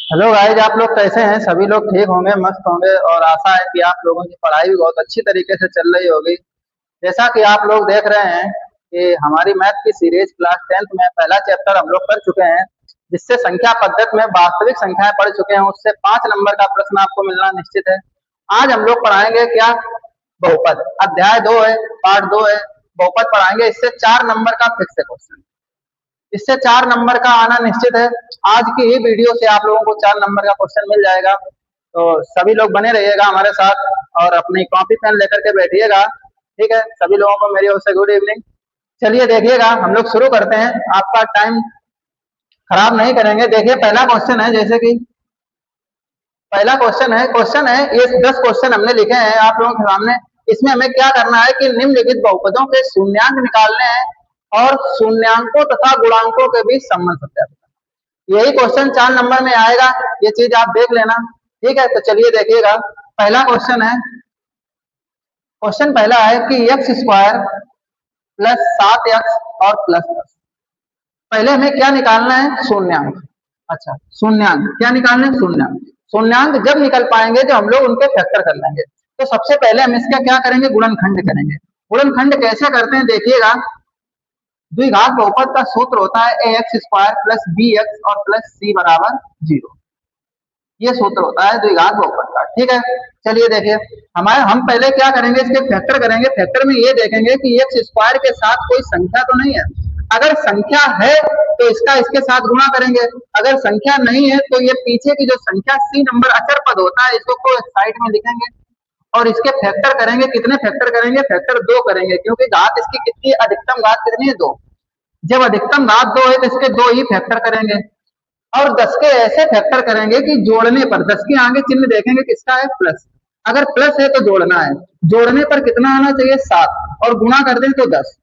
Hello guys, आप लोग कैसे हैं? सभी लोग ठीक होंगे, मस्त होंगे और आशा है कि आप लोगों की पढ़ाई भी बहुत अच्छी तरीके से चल रही होगी। जैसा कि आप लोग देख रहे हैं कि हमारी मैथ की सीरीज क्लास 10th में पहला चैप्टर हम लोग कर चुके हैं, जिससे संख्या पद्धति में वास्तविक संख्याएं पढ़ चुके हैं। उससे 5 नंबर का प्रश्न आपको मिलना निश्चित है। आज हम लोग पढ़ाएंगे क्या? बहुपद। अध्याय 2 है, पार्ट 2 है। बहुपद पढ़ाएंगे, इससे 4 नंबर का फिक्स है क्वेश्चन। इससे 4 नंबर का आना निश्चित है। आज की ही वीडियो से आप लोगों को 4 नंबर का क्वेश्चन मिल जाएगा। तो सभी लोग बने रहिएगा हमारे साथ और अपनी कॉपी पेन लेकर के बैठिएगा। ठीक है, सभी लोगों को मेरी ओर से गुड इवनिंग। चलिए देखिएगा, हम लोग शुरू करते हैं, आपका टाइम खराब नहीं करेंगे। देखिए पहला क्वेश्चन है, जैसे कि पहला क्वेश्चन है ये 10 क्वेश्चन हमने लिखे हैं आप लोगों के सामने। इसमें हमें क्या करना है कि निम्नलिखित बहुपदों के शून्यांक निकालने हैं और शून्यांकों तथा गुणांकों के बीच संबंध सत्यापित करना। यही क्वेश्चन 4 नंबर में आएगा, ये चीज आप देख लेना। ठीक है, तो चलिए देखिएगा। पहला क्वेश्चन है, क्वेश्चन पहला है कि एक्स स्क्वायर प्लस 7x और प्लस 10। पहले हमें क्या निकालना है? शून्यांक। अच्छा, शून्यांक क्या निकालना है? शून्यांक। शून्यांक जब निकल पाएंगे तो हम लोग उनके फैक्टर कर लेंगे। तो सबसे पहले हम इसका क्या करेंगे? गुणनखंड करेंगे। गुणनखंड कैसे करते हैं देखिएगा। द्विघात बहुपद का सूत्र होता है A X square plus B X और प्लस सी बराबर 0। ये सूत्र होता है द्विघात बहुपद का। ठीक है, चलिए देखिए, हम पहले क्या करेंगे? इसके फैक्टर करेंगे। फैक्टर में ये देखेंगे कि एक्स स्क्वायर के साथ कोई संख्या तो नहीं है। अगर संख्या है तो इसका इसके साथ गुणा करेंगे। अगर संख्या नहीं है तो ये पीछे की जो संख्या सी नंबर अचर पद होता है, इसको साइड में लिखेंगे और इसके फैक्टर करेंगे। कितने फैक्टर करेंगे? फैक्टर 2 करेंगे, क्योंकि घात इसकी कितनी है? अधिकतम घात कितनी है? 2। जब अधिकतम घात 2 है तो इसके 2 ही फैक्टर करेंगे और 10 के ऐसे फैक्टर करेंगे कि जोड़ने पर 10 के आगे चिन्ह देखेंगे किसका है? प्लस। अगर प्लस है तो जोड़ना है, जोड़ने पर कितना आना चाहिए? 7, और गुणा कर दें तो 10।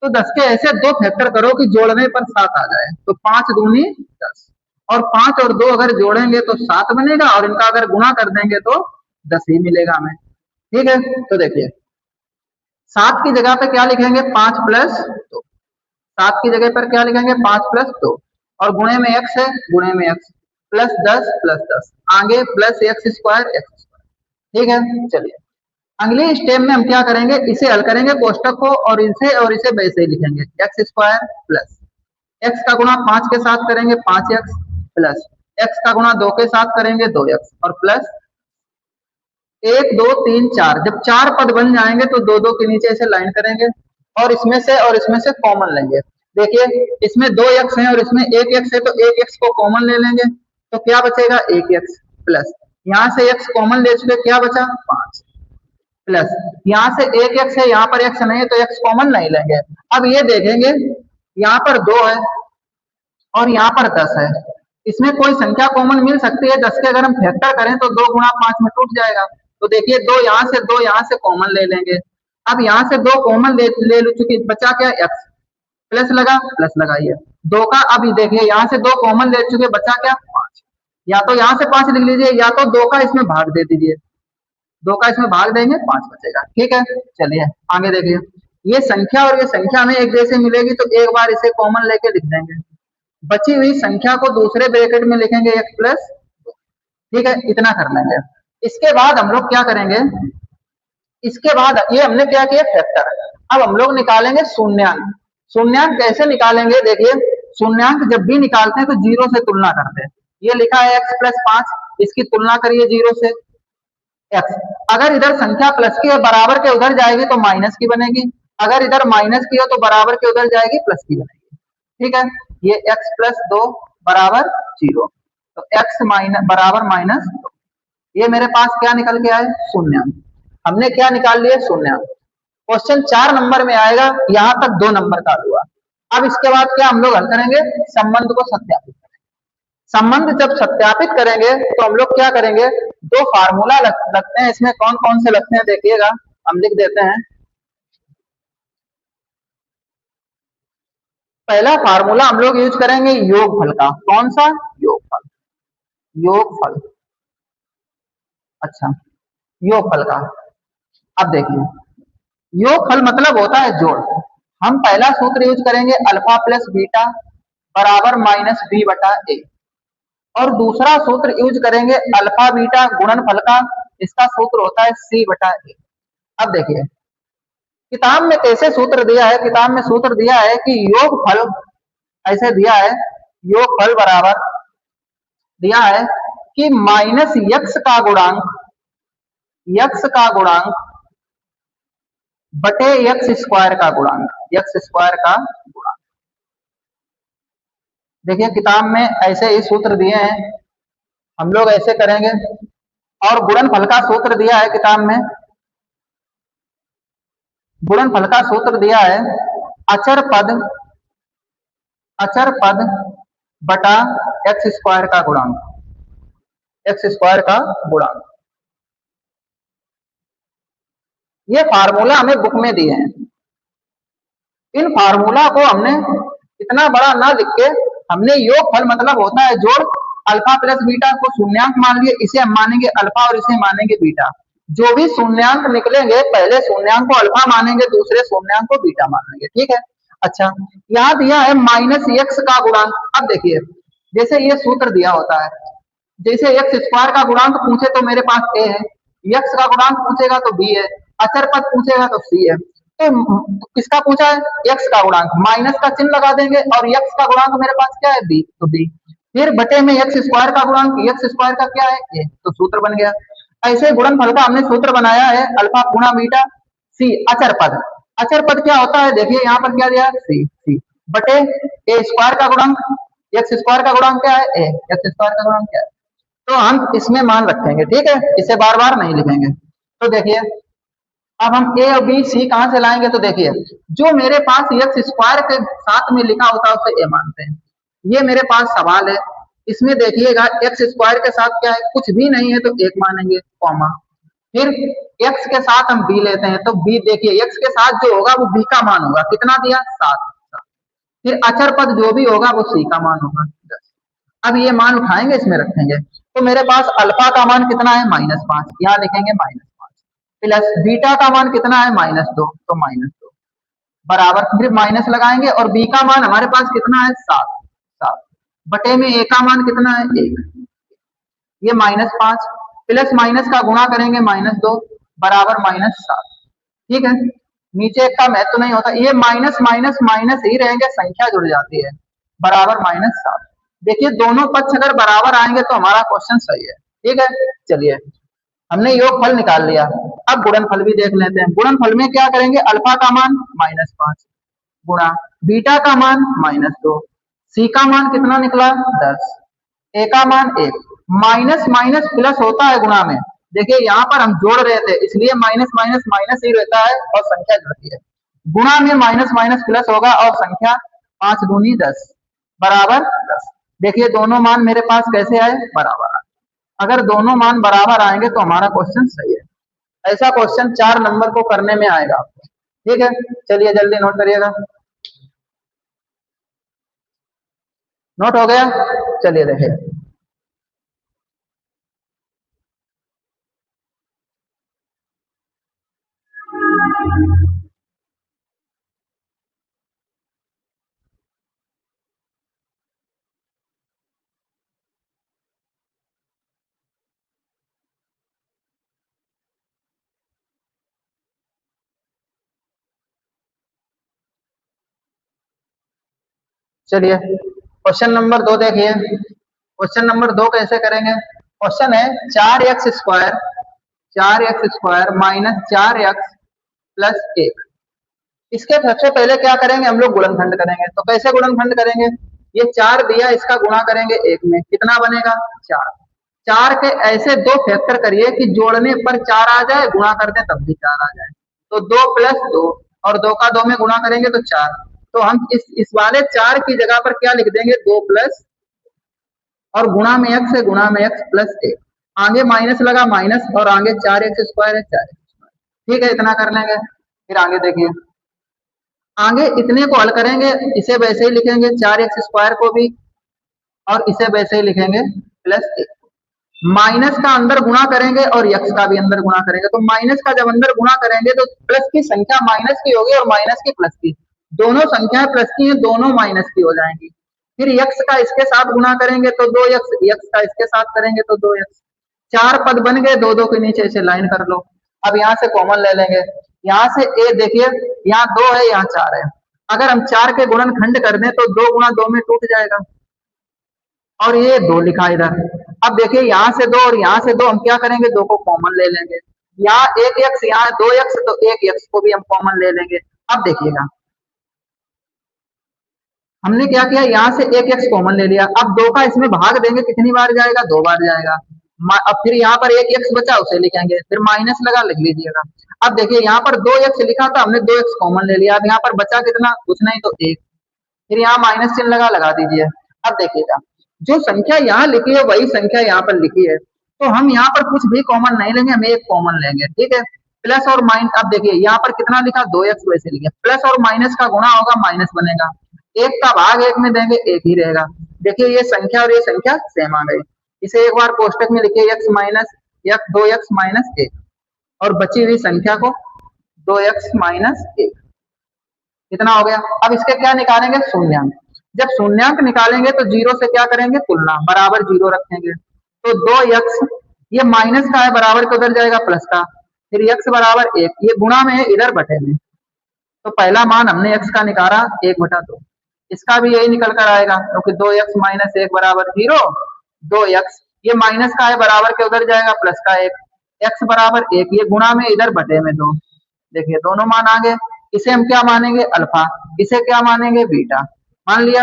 तो 10 के ऐसे 2 फैक्टर करो कि जोड़ने पर 7 आ जाए। तो 5 दूनी 10, और 5 और 2 अगर जोड़ेंगे तो 7 बनेगा और इनका अगर गुणा कर देंगे तो 10 ही मिलेगा हमें। ठीक है, तो देखिए 7 की जगह पे क्या लिखेंगे? 5 प्लस 2। 7 की जगह पर क्या लिखेंगे? 5 प्लस 2, और गुणे में x है, गुणे में x प्लस 10 प्लस 10, आगे plus x square x square. ठीक है, चलिए अगले स्टेप में हम क्या करेंगे? इसे हल करेंगे कोष्टक को, और इसे वैसे ही लिखेंगे एक्स स्क्वायर प्लस एक्स का गुणा 5 के साथ करेंगे 5x प्लस एक्स का गुणा 2 के साथ करेंगे 2x और प्लस 1 2 3 4। जब 4 पद बन जाएंगे तो 2 2 के नीचे ऐसे लाइन करेंगे और इसमें से कॉमन लेंगे। देखिए इसमें 2x है और इसमें 1x है, तो 1x को कॉमन ले लेंगे तो क्या बचेगा? 1x प्लस यहाँ से x कॉमन ले चुके, क्या बचा? 5 प्लस यहाँ से 1x है, यहाँ पर x नहीं है तो x कॉमन नहीं लेंगे। अब ये देखेंगे यहाँ पर 2 है और यहाँ पर 10 है, इसमें कोई संख्या कॉमन मिल सकती है। 10 के अगर हम फैक्टर करें तो 2 गुणा 5 में टूट जाएगा। तो देखिए 2 यहाँ से कॉमन ले लेंगे। अब यहाँ से 2 कॉमन ले चुके, बचा क्या? x प्लस लगा, प्लस लगाइए 2 का। अब देखिए यहाँ से 2 कॉमन ले चुके, बचा क्या? 5। या तो यहाँ से 5 लिख लीजिए या तो 2 का इसमें भाग दे दीजिए। 2 का इसमें भाग देंगे 5 बचेगा। ठीक है, चलिए आगे देखिए। ये संख्या और ये संख्या हमें एक जैसे मिलेगी तो एक बार इसे कॉमन लेके लिख देंगे। बची हुई संख्या को दूसरे ब्रैकेट में लिखेंगे x प्लस 2। ठीक है, इतना कर लेंगे। इसके बाद हम लोग क्या करेंगे? इसके बाद ये हमने क्या किया? फैक्टर। अब हम लोग निकालेंगे शून्यांक। शून्यांक कैसे निकालेंगे? देखिए शून्यांक जब भी निकालते हैं तो 0 से तुलना करते हैं। ये लिखा है x प्लस 5, इसकी तुलना करिए 0 से। x अगर इधर संख्या प्लस की है, बराबर के उधर जाएगी तो माइनस की बनेगी। अगर इधर माइनस की हो तो बराबर के उधर जाएगी प्लस की बनेगी। ठीक है, ये x प्लस 2 बराबर 0, तो x माइनस बराबर -2। ये मेरे पास क्या निकल के आए? शून्यांक। हमने क्या निकाल लिया? शून्यांक। क्वेश्चन 4 नंबर में आएगा, यहाँ तक 2 नंबर का हुआ। अब इसके बाद क्या हम लोग हल करेंगे? संबंध को सत्यापित करेंगे। संबंध जब सत्यापित करेंगे तो हम लोग क्या करेंगे? 2 फार्मूला लगते हैं। इसमें कौन कौन से लगते हैं देखिएगा, हम लिख देते हैं। पहला फार्मूला हम लोग यूज करेंगे योगफल का। कौन सा? योगफल। योगफल, अच्छा योगफल का। अब देखिए योगफल मतलब होता है जोड़। हम पहला सूत्र यूज करेंगे अल्फा प्लस बीटा बराबर -b/a। और दूसरा सूत्र यूज करेंगे अल्फा बीटा गुणनफल का। इसका सूत्र होता है सी बटा ए। अब देखिए किताब में कैसे सूत्र दिया है, किताब में सूत्र दिया है कि योगफल, ऐसे दिया है योगफल बराबर दिया है कि माइनस यक्स का गुणांक, यक्स का गुणांक बटे यक्स स्क्वायर का गुणांक, यक्स स्क्वायर का गुणांक। देखिए किताब में ऐसे ही सूत्र दिए हैं, हम लोग ऐसे करेंगे। और गुणनफल का सूत्र दिया है किताब में, गुणनफल का सूत्र दिया है अचर पद, अचर पद बटा एक्स स्क्वायर का गुणांक, एक्स स्क्वायर का गुणांक। ये फार्मूला हमें बुक में दिए हैं। इन फार्मूला को हमने इतना बड़ा ना लिख के, हमने योगफल मतलब होता है जोड़, अल्फा प्लस बीटा को शून्यांक मान लिए, इसे हम मानेंगे अल्फा और इसे मानेंगे बीटा। जो भी शून्यांक निकलेंगे पहले शून्यांक को अल्फा मानेंगे, दूसरे शून्यांक को बीटा मानेंगे। ठीक है। अच्छा, यहाँ दिया है माइनस एक्स का गुणांक। अब देखिए जैसे ये सूत्र दिया होता है, जैसे एक्स स्क्वायर का गुणांक पूछे तो मेरे पास ए है, एक्स का गुणांक पूछेगा तो बी है, अचर पद पूछेगा तो सी है। तो किसका पूछा है? एक्स का गुणांक, माइनस का चिन्ह लगा देंगे और एक्स का गुणांक मेरे पास क्या है? बी, तो बी। फिर बटे में एक्स स्क्वायर का गुणांक, एक्स स्क्वायर का क्या है? ए, तो सूत्र बन गया। ऐसे गुणनफल का हमने सूत्र बनाया है अल्फा गुणा बीटा सी अचर पद। अचर पद क्या होता है? देखिए यहाँ पर क्या दिया है? सी, सी बटे ए स्क्वायर का गुणांक, एक्स स्क्वायर का गुणांक क्या है? ए, एक्स स्क्वायर का गुणांक क्या है? तो हम इसमें मान रखेंगे। ठीक है, इसे बार बार नहीं लिखेंगे। तो देखिए अब हम ए और बी सी कहां से लाएंगे? तो देखिए जो मेरे पास एक्स स्क्वायर के साथ में लिखा होता है उसे ए मानते हैं। ये मेरे पास सवाल है, इसमें देखिएगा एक्स स्क्वायर के साथ क्या है? कुछ भी नहीं है तो एक मानेंगे, कॉमा। फिर एक्स के साथ हम बी लेते हैं तो बी, देखिए एक्स के साथ जो होगा वो बी का मान होगा, कितना दिया? 7। फिर अचर पद जो भी होगा वो सी का मान होगा 10। अब ये मान उठाएंगे, इसमें रखेंगे, तो मेरे पास अल्फा का मान कितना है? -5, यहाँ लिखेंगे -5, प्लस बीटा का मान कितना है? -2, तो -2 बराबर, फिर माइनस लगाएंगे और बी का मान हमारे पास कितना है? 7, 7 बटे में ए का मान कितना है? 1, ये -5 प्लस माइनस का गुणा करेंगे -2 बराबर -7। ठीक है, नीचे का महत्व तो नहीं होता, ये माइनस माइनस माइनस ही रहेंगे, संख्या जुड़ जाती है, बराबर -7। देखिए दोनों पक्ष अगर बराबर आएंगे तो हमारा क्वेश्चन सही है। ठीक है, चलिए हमने योगफल निकाल लिया। अब गुणनफल भी देख लेते हैं। गुणनफल में क्या करेंगे? अल्फा का मान -5 गुणा बीटा का मान -2, सी का मान कितना निकला? 10, ए का मान 1। माइनस माइनस प्लस होता है गुणा में, देखिए यहाँ पर हम जोड़ रहे थे इसलिए माइनस माइनस माइनस ही रहता है और संख्या जुड़ती है। गुणा में माइनस माइनस प्लस होगा और संख्या 5 दूनी 10 बराबर 10। देखिए दोनों मान मेरे पास कैसे आए? बराबर आए। अगर दोनों मान बराबर आएंगे तो हमारा क्वेश्चन सही है। ऐसा क्वेश्चन 4 नंबर को करने में आएगा आपको। ठीक है, चलिए जल्दी नोट करिएगा। नोट हो गया? चलिए देखिए चलिए क्वेश्चन नंबर 2 देखिए। क्वेश्चन नंबर 2 कैसे करेंगे? क्वेश्चन है 4x² 4x² minus 4x plus 1। इसके सबसे पहले क्या करेंगे? हम लोग गुणनखंड करेंगे। तो कैसे गुणनखंड करेंगे? ये 4 दिया, इसका गुणा करेंगे 1 में, कितना बनेगा? 4। 4 के ऐसे 2 फैक्टर करिए कि जोड़ने पर 4 आ जाए, गुणा करते तब भी 4 आ जाए। तो 2 + 2 और 2 का 2 में गुणा करेंगे तो 4। तो हम इस वाले 4 की जगह पर क्या लिख देंगे? 2 प्लस और गुणा में x है, गुणा में x प्लस 1, आगे माइनस लगा माइनस और आगे 4x² है 4x²। ठीक है, इतना कर लेंगे। फिर आगे देखिए, आगे इतने को हल करेंगे, इसे वैसे ही लिखेंगे 4x² को भी और इसे वैसे ही लिखेंगे +1। माइनस का अंदर गुणा करेंगे और x का भी अंदर गुणा करेंगे। तो माइनस का जब अंदर गुणा करेंगे तो प्लस की संख्या माइनस की होगी और माइनस की प्लस की, दोनों संख्याएं प्लस की हैं, दोनों माइनस की हो जाएंगी। फिर x का इसके साथ गुना करेंगे तो 2x, x का इसके साथ करेंगे तो 2x। चार पद बन गए, दो दो के नीचे ऐसे लाइन कर लो। अब यहाँ से कॉमन ले लेंगे, यहाँ से a देखिए, यहाँ 2 है, यहाँ 4 है। अगर हम 4 के गुणनखंड कर दें तो 2 गुणा 2 में टूट जाएगा, और ये 2 लिखा इधर। अब देखिए यहाँ से 2 और यहाँ से 2, हम क्या करेंगे, 2 को कॉमन ले लेंगे। यहाँ 1x, यहाँ 2x, तो 1x को भी हम कॉमन ले लेंगे। अब देखिएगा हमने क्या किया, यहाँ से 1x कॉमन ले लिया। अब 2 का इसमें भाग देंगे, कितनी बार जाएगा, 2 बार जाएगा। अब फिर यहाँ पर 1x बचा, उसे लिखेंगे, फिर माइनस लगा, लिख लीजिएगा। अब देखिए यहाँ पर 2x लिखा था, हमने 2x कॉमन ले लिया। अब यहाँ पर बचा कितना, कुछ नहीं तो 1। फिर यहाँ माइनस चिन्ह लगा दीजिए। अब देखिएगा जो संख्या यहाँ लिखी है वही संख्या यहाँ पर लिखी है, तो हम यहाँ पर कुछ भी कॉमन नहीं लेंगे, हम एक कॉमन लेंगे, ठीक है। प्लस और माइनस, अब देखिए यहाँ पर कितना लिखा, 2x, वैसे लिखे। प्लस और माइनस का गुणा होगा, माइनस बनेगा। एक का भाग एक में देंगे, एक ही रहेगा। देखिए ये संख्या और ये संख्या सेम आ गई। इसे एक बार कोष्टक में लिखिए, x माइनस 2x माइनस 1, और बची हुई संख्या को 2x माइनस 1, कितना हो गया। अब इसके क्या निकालेंगे, शून्यांक। जब शून्यांक निकालेंगे तो जीरो से क्या करेंगे, तुलना, बराबर जीरो रखेंगे। तो 2x, ये माइनस का है, बराबर के उधर जाएगा प्लस का, फिर x बराबर 1, ये गुणा में है, इधर बटे में। तो पहला मान हमने x का निकाला 1/2, इसका भी यही निकल कर आएगा, क्योंकि 2x माइनस 1 बराबर 0। 2x, ये माइनस का है, बराबर के उधर जाएगा प्लस का 1, x बराबर 1, ये गुणा में, इधर बटे में 2। देखिए दोनों मान आ गए। इसे हम क्या मानेंगे, अल्फा, इसे क्या मानेंगे, बीटा, मान लिया।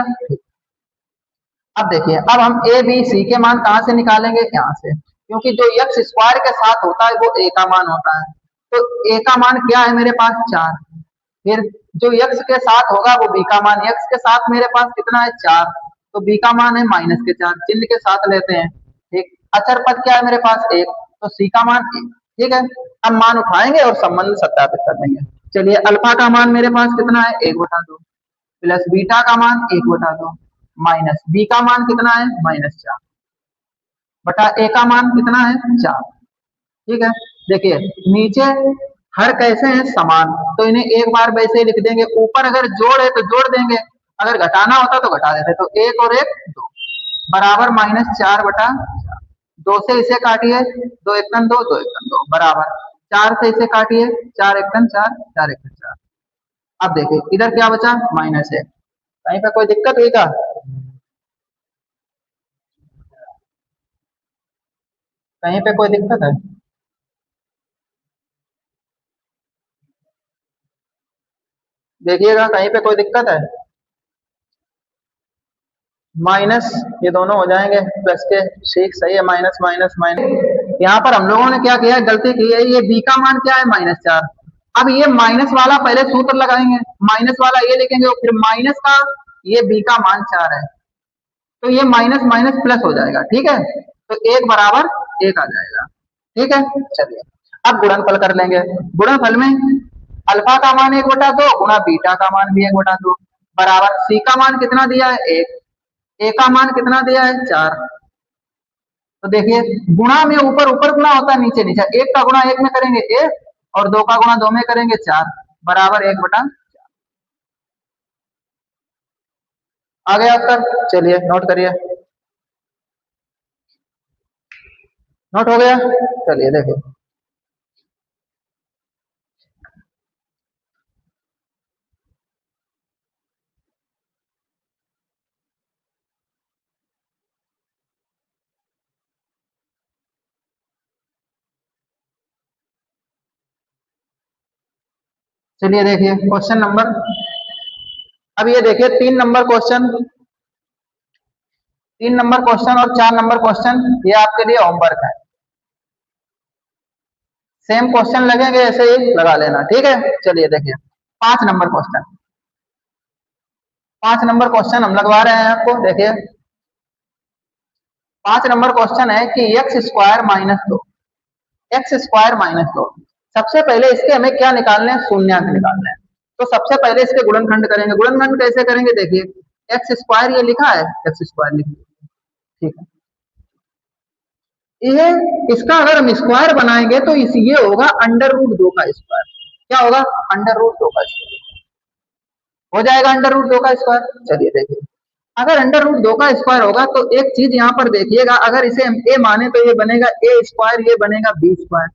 अब देखिए, अब हम ए बी सी के मान कहाँ से निकालेंगे, यहाँ से, क्योंकि जो एक्स स्क्वायर के साथ होता है वो ए का मान होता है। तो ए का मान क्या है मेरे पास, 4। फिर जो एक्स के साथ होगा वो बी का मान, एक्स के साथ मेरे पास कितना है, 4, तो बी का मान है -4, चिन्ह के साथ लेते हैं, ठीक। अचर पद क्या है मेरे पास, 1, तो सी का मान 1, ठीक है। अब मान उठाएंगे और संबंध सत्यापित कर देंगे। चलिए, अल्फा का मान मेरे पास कितना है, 1/2, प्लस बीटा का मान 1/2, माइनस बी का मान कितना है, -4, बटा ए का मान कितना है, 4, ठीक है। देखिए नीचे हर कैसे हैं, समान, तो इन्हें एक बार वैसे ही लिख देंगे। ऊपर अगर जोड़ है तो जोड़ देंगे, अगर घटाना होता तो घटा देते। तो 1 और 1 2, बराबर -4/4। 2 से इसे काटिए, 2 एकम 2, 2 एकम 2, बराबर 4 से इसे काटिए, 4 एकम 4, 4 एकम 4। अब देखिए इधर क्या बचा, -1। कहीं पे कोई दिक्कत हुई क्या, कहीं पे कोई दिक्कत है, देखिएगा कहीं पे कोई दिक्कत है। माइनस, ये दोनों हो जाएंगे प्लस के, ठीक सही है, माइनस माइनस माइनस। यहाँ पर हम लोगों ने क्या किया है, गलती की है। ये बी का मान क्या है, -4। अब ये माइनस वाला पहले सूत्र लगाएंगे, माइनस वाला ये लिखेंगे, और फिर माइनस का, ये बी का मान 4 है, तो ये माइनस माइनस प्लस हो जाएगा, ठीक है। तो 1 बराबर 1 आ जाएगा, ठीक है। चलिए अब गुणनफल कर लेंगे। गुणनफल में अल्फा का मान 1/2 गुणा बीटा का मान भी 1/2, बराबर सी का मान कितना दिया है, 1, ए का मान कितना दिया है, 4। तो देखिए गुणा में ऊपर ऊपर गुणा होता है, नीचे नीचे। 1 का गुणा 1 में करेंगे 1, और 2 का गुणा 2 में करेंगे 4, बराबर 1/4 आ गया उत्तर। चलिए नोट करिए, नोट हो गया। चलिए देखिए, चलिए देखिए क्वेश्चन नंबर, अब ये देखिए 3 नंबर क्वेश्चन, 3 नंबर क्वेश्चन और 4 नंबर क्वेश्चन, ये आपके लिए होमवर्क है। सेम क्वेश्चन लगेंगे, ऐसे ही लगा लेना, ठीक है। चलिए देखिए 5 नंबर क्वेश्चन, 5 नंबर क्वेश्चन हम लगवा रहे हैं आपको। देखिए 5 नंबर क्वेश्चन है कि x² - 2, x² - 2। सबसे पहले इसके हमें क्या निकालने हैं, शून्यांक निकालने हैं। तो सबसे पहले इसके गुणनखंड करेंगे। गुणनखंड कैसे करेंगे, देखिए x² ये लिखा है, x² लिखिए, ठीक है। ये इसका अगर हम स्क्वायर बनाएंगे तो इस ये होगा √2 का स्क्वायर। क्या होगा, √2 का स्क्वायर हो जाएगा, √2 का स्क्वायर। चलिए देखिए अगर अंडर रूट 2 का स्क्वायर होगा तो एक चीज यहाँ पर देखिएगा, अगर इसे हम ए माने तो ये बनेगा ए स्क्वायर, ये बनेगा बी स्क्वायर।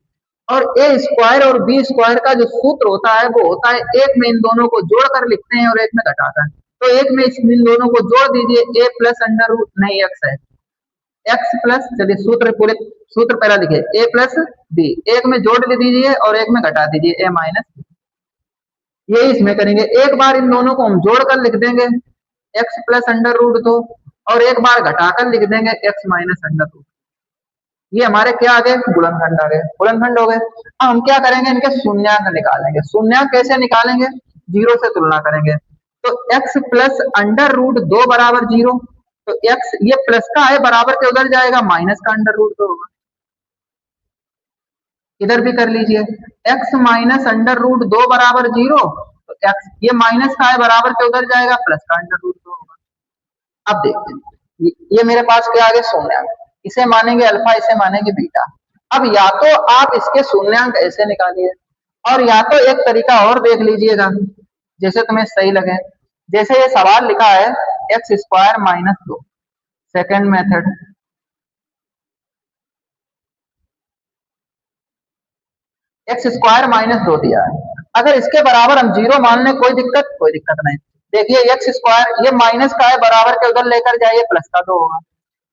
और ए स्क्वायर और बी स्क्वायर का जो सूत्र होता है वो होता है एक में इन दोनों को जोड़कर लिखते हैं और एक में घटाकर। तो एक में इन दोनों को जोड़ दीजिए, ए प्लस अंडर रूट नहीं एक्स है, एक्स प्लस, चलिए सूत्र पूरे सूत्र पहला लिखिए, ए प्लस बी, एक में जोड़ दीजिए और एक में घटा दीजिए, ए माइनस बी। ये इसमें करेंगे, एक बार इन दोनों को हम जोड़कर लिख देंगे एक्स प्लस अंडर रूट 2 और एक बार घटाकर लिख देंगे एक्स माइनस अंडर रूट। ये हमारे क्या आ गए, गुणनखंड आ गए, गुणनखंड हो गए। अब हम क्या करेंगे, इनके शून्यांक निकालेंगे। शून्यांक कैसे निकालेंगे, जीरो से तुलना करेंगे। तो एक्स प्लस अंडर रूट 2 बराबर जीरो, तो एक्स ये प्लस का है, बराबर के उधर जाएगा, माइनस का अंडर रूट 2 होगा। इधर भी कर लीजिए, एक्स माइनस अंडर रूट 2 बराबर जीरो, तो एक्स ये माइनस का है, बराबर के उधर जाएगा, प्लस का अंडर रूट 2 होगा। अब देखते हैं, ये मेरे पास क्या आ गया, शून्यांक। इसे मानेंगे अल्फा, इसे मानेंगे बीटा। अब या तो आप इसके शून्यांक ऐसे निकालिए, और या तो एक तरीका और देख लीजिएगा, जैसे तुम्हें सही लगे। जैसे ये सवाल लिखा है X square minus 2, second method, x square minus 2 दिया है। अगर इसके बराबर हम जीरो मान लें, कोई दिक्कत नहीं। देखिए एक्स स्क्वायर ये माइनस का है, बराबर के उधर लेकर जाइए, प्लस का 2 होगा।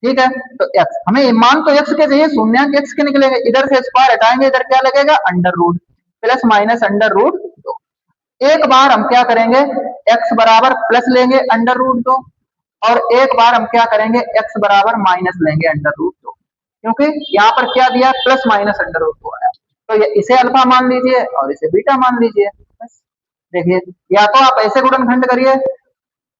ठीक है, तो एक्स हमें मान तो एक्स के चाहिए, शून्यांक एक्स के निकलेंगे, इधर से स्क्वायर हटाएंगे, इधर क्या लगेगा, under root, plus minus under root 2। एक बार हम क्या करेंगे, एक्स बराबर प्लस लेंगे अंडर रूट 2, और एक बार हम क्या करेंगे, एक्स बराबर माइनस लेंगे अंडर रूट 2, क्योंकि यहाँ पर क्या दिया, प्लस माइनस अंडर रूट 2 आया। तो ये इसे अल्फा मान लीजिए और इसे बीटा मान लीजिए। बस देखिए, या तो आप ऐसे गुणनखंड करिए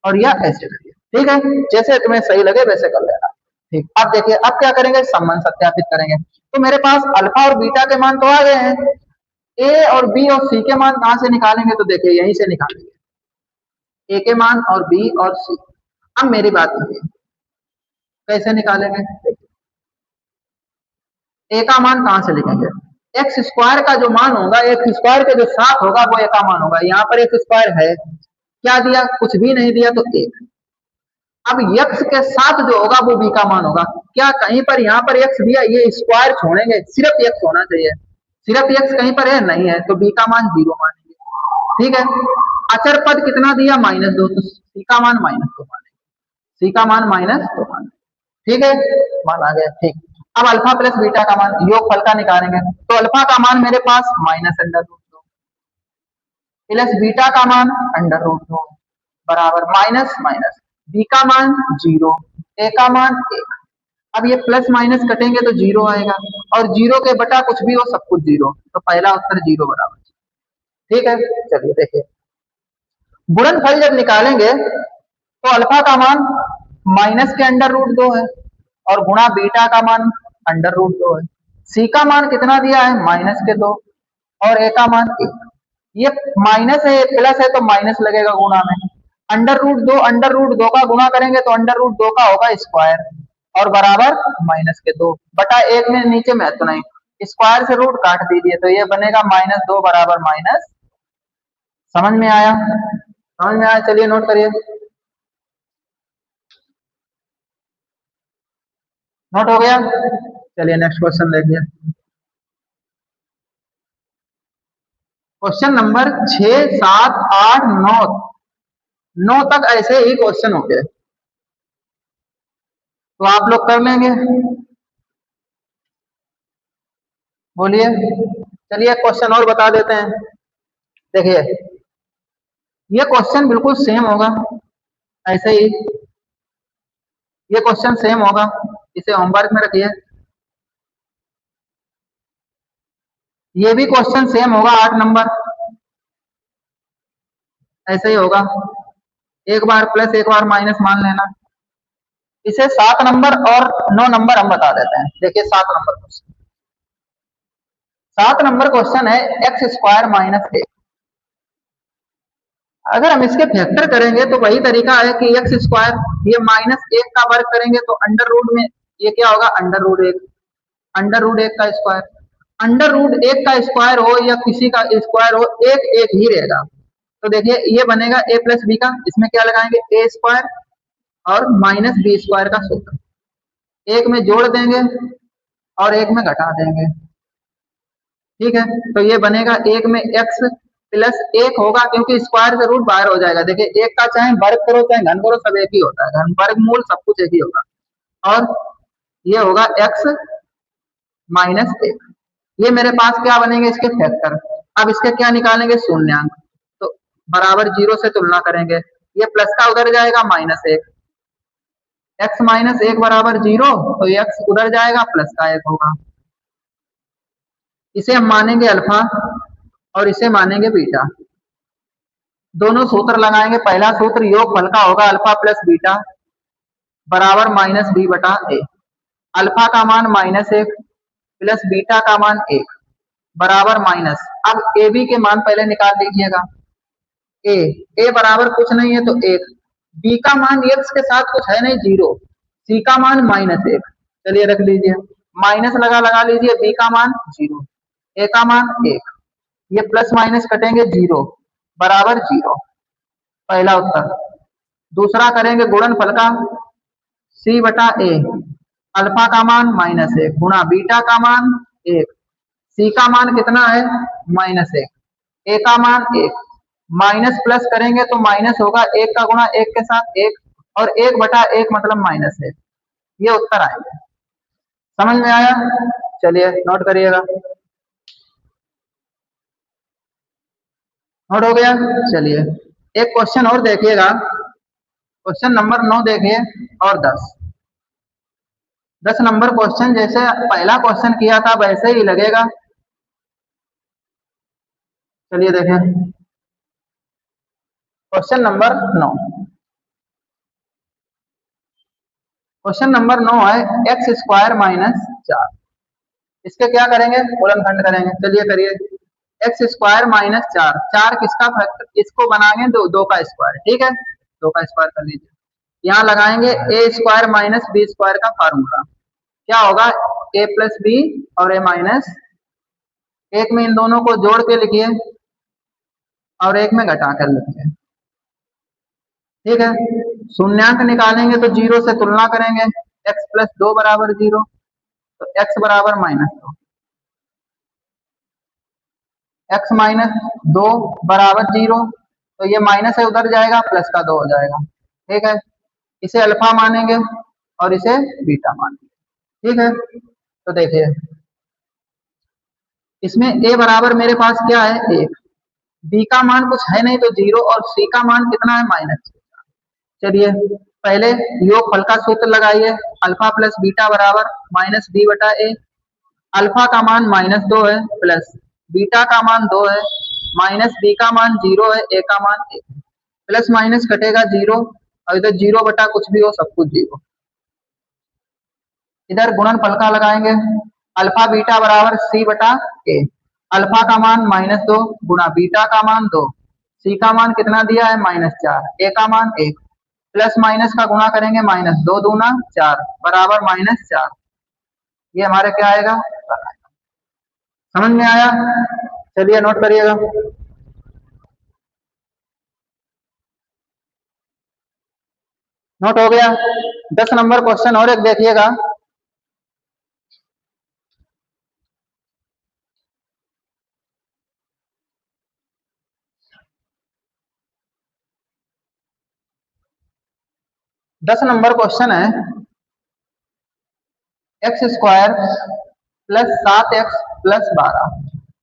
और या ऐसे करिए, ठीक है, जैसे तुम्हें सही लगे वैसे कर लेना। ठीक, अब देखिए, अब क्या करेंगे, संबंध सत्यापित करेंगे। तो मेरे पास अल्फा और बीटा के मान तो आ गए हैं, ए और बी और सी के मान कहां से निकालेंगे, तो देखिए यहीं से निकालेंगे, ए के मान और बी और सी। अब मेरी बात सुनिए, कैसे निकालेंगे, ए का मान कहां से लिखेंगे, एक्स स्क्वायर का जो मान होगा, एक्स स्क्वायर के जो साथ होगा वो ए का मान होगा। यहाँ पर एक्स स्क्वायर है, क्या दिया, कुछ भी नहीं दिया, तो एक। अब एक्स के साथ जो होगा वो बी का मान होगा। क्या कहीं पर यहाँ पर एक्स दिया, ये स्क्वायर छोड़ेंगे, सिर्फ एक्स होना चाहिए, सिर्फ एक्स कहीं पर है, नहीं है, तो बी का मान जीरो मानेंगे। ठीक है, अचर पद कितना दिया, -2, तो सी का मान -2 मानेंगे, सी का मान -2 मानेंगे। ठीक है, मान आ गया। ठीक, अब अल्फा प्लस बीटा का मान योगफल का निकालेंगे। तो अल्फा का मान मेरे पास minus under root 2 plus beta का मान अंडर रूट 2 बराबर माइनस माइनस, बी का मान 0, ए का मान 1। अब ये प्लस माइनस कटेंगे तो जीरो आएगा, और जीरो के बटा कुछ भी हो, सब कुछ जीरो, तो पहला उत्तर जीरो बराबर। ठीक है, चलिए देखिए, गुणनफल जब निकालेंगे तो अल्फा का मान माइनस के अंडर रूट 2 है, और गुणा बीटा का मान अंडर रूट 2 है। सी का मान कितना दिया है, माइनस के 2, और ए का मान 1। ये माइनस है, प्लस है, तो माइनस लगेगा गुणा में, अंडर रूट 2 का गुणा करेंगे तो अंडर रूट 2 का होगा स्क्वायर, और बराबर -2 बटा 1 में, नीचे में तो नहीं, स्क्वायर से रूट काट दीजिए, तो ये बनेगा -2 बराबर माइनस। समझ में आया, समझ में आया, चलिए नोट करिए, नोट हो गया। चलिए नेक्स्ट क्वेश्चन देखिए, क्वेश्चन नंबर 6, 7, 8, 9 तक ऐसे ही क्वेश्चन हो गए, तो आप लोग कर लेंगे, बोलिए। चलिए क्वेश्चन और बता देते हैं, देखिए ये क्वेश्चन बिल्कुल सेम होगा, ऐसे ही ये क्वेश्चन सेम होगा, इसे होमवर्क में रखिए। ये भी क्वेश्चन सेम होगा, 8 नंबर, ऐसे ही होगा, एक बार प्लस एक बार माइनस मान लेना। इसे 7 नंबर और 9 नंबर हम बता देते हैं। देखिए 7 नंबर क्वेश्चन, 7 नंबर क्वेश्चन है एक्स स्क्वायर माइनस 1। अगर हम इसके फैक्टर करेंगे तो वही तरीका है कि एक्स स्क्वायर, ये -1 का वर्ग करेंगे तो अंडर रूट में ये क्या होगा, अंडर रूट 1, अंडर रूट 1 का स्क्वायर, अंडर रूट 1 का स्क्वायर हो या किसी का स्क्वायर हो, एक एक ही रहेगा। तो देखिए ये बनेगा a प्लस बी का, इसमें क्या लगाएंगे, ए स्क्वायर और माइनस बी स्क्वायर का सूत्र, एक में जोड़ देंगे और एक में घटा देंगे। ठीक है, तो ये बनेगा एक में x प्लस एक होगा, क्योंकि स्क्वायर से रूट बाहर हो जाएगा। देखिए एक का चाहे वर्ग करो चाहे घन करो सब एक ही होता है, घन वर्ग मूल सब कुछ एक ही होगा। और ये होगा x माइनस एक। ये मेरे पास क्या बनेंगे, इसके फैक्टर। अब इसके क्या निकालेंगे, शून्यांक, तो बराबर जीरो से तुलना करेंगे। ये प्लस का उधर जाएगा माइनस एक, x माइनस एक बराबर जीरो, तो ये x उधर जाएगा प्लस का एक होगा। इसे हम मानेंगे अल्फा और इसे मानेंगे बीटा। दोनों सूत्र लगाएंगे। पहला सूत्र योगफल का होगा अल्फा प्लस बीटा बराबर माइनस बी बटा ए। अल्फा का मान माइनस एक प्लस बीटा का मान एक बराबर माइनस। अब ए बी के मान पहले निकाल लीजिएगा। ए बराबर कुछ नहीं है तो एक, बी का मान एक्स के साथ कुछ है नहीं जीरो, सी का मान माइनस एक, चलिए रख लीजिए, माइनस लगा लीजिए, बी का मान जीरो, ए का मान एक, ये प्लस माइनस कटेंगे जीरो बराबर जीरो, पहला उत्तर। दूसरा करेंगे गुणनफल का, सी बटा ए, अल्फा का मान माइनस एक गुणा बीटा का मान एक, सी का मान कितना है माइनस एक, ए का मान एक, माइनस प्लस करेंगे तो माइनस होगा, एक का गुणा एक के साथ एक, और एक बटा एक मतलब माइनस एक। ये उत्तर आएंगे। समझ में आया, चलिए नोट करिएगा। नोट हो गया, चलिए एक क्वेश्चन और देखिएगा, क्वेश्चन नंबर 9 देखिए और 10 नंबर क्वेश्चन जैसे पहला क्वेश्चन किया था वैसे ही लगेगा। चलिए देखें क्वेश्चन नंबर 9। क्वेश्चन नंबर 9 है एक्स स्क्वायर माइनस 4। इसके क्या करेंगे, गुणनखंड करेंगे। चलिए करिए, एक्स स्क्वायर माइनस 4, 4 किसका फैक्टर, इसको बनाएंगे दो का स्क्वायर, ठीक है, दो का स्क्वायर कर लीजिए। यहाँ लगाएंगे ए स्क्वायर माइनस बी स्क्वायर का फार्मूला, क्या होगा ए प्लस बी और ए माइनस, एक में इन दोनों को जोड़ के लिखिए और एक में घटा कर लिखिए, ठीक है। शून्यांक निकालेंगे तो जीरो से तुलना करेंगे, x प्लस दो बराबर जीरो, तो x बराबर माइनस दो, x माइनस दो बराबर जीरो, तो ये माइनस है उधर जाएगा प्लस का दो हो जाएगा, ठीक है। इसे अल्फा मानेंगे और इसे बीटा मानेंगे, ठीक है। तो देखिए इसमें a बराबर मेरे पास क्या है एक, b का मान कुछ है नहीं तो जीरो, और c का मान कितना है माइनस। चलिए पहले योगफल का सूत्र लगाइए, अल्फा प्लस बीटा बराबर माइनस बी बटा ए। अल्फा का मान माइनस दो है प्लस बीटा का मान दो है, माइनस बी का मान जीरो है, ए का मान एक है, प्लस माइनस कटेगा जीरो, और इधर जीरो बटा कुछ भी हो सब कुछ जीरो। इधर गुणनफल का लगाएंगे, अल्फा बीटा बराबर सी बटा ए। अल्फा का मान माइनस दो गुणा बीटा का मान दो, सी का मान कितना दिया है माइनस चार, ए का मान एक, प्लस माइनस का गुणा करेंगे, माइनस दो दूना चार बराबर माइनस चार। ये हमारे क्या आएगा, समझ में आया, चलिए नोट करिएगा। नोट हो गया। 10 नंबर क्वेश्चन और एक देखिएगा, दस नंबर क्वेश्चन है X square plus 7x plus 12।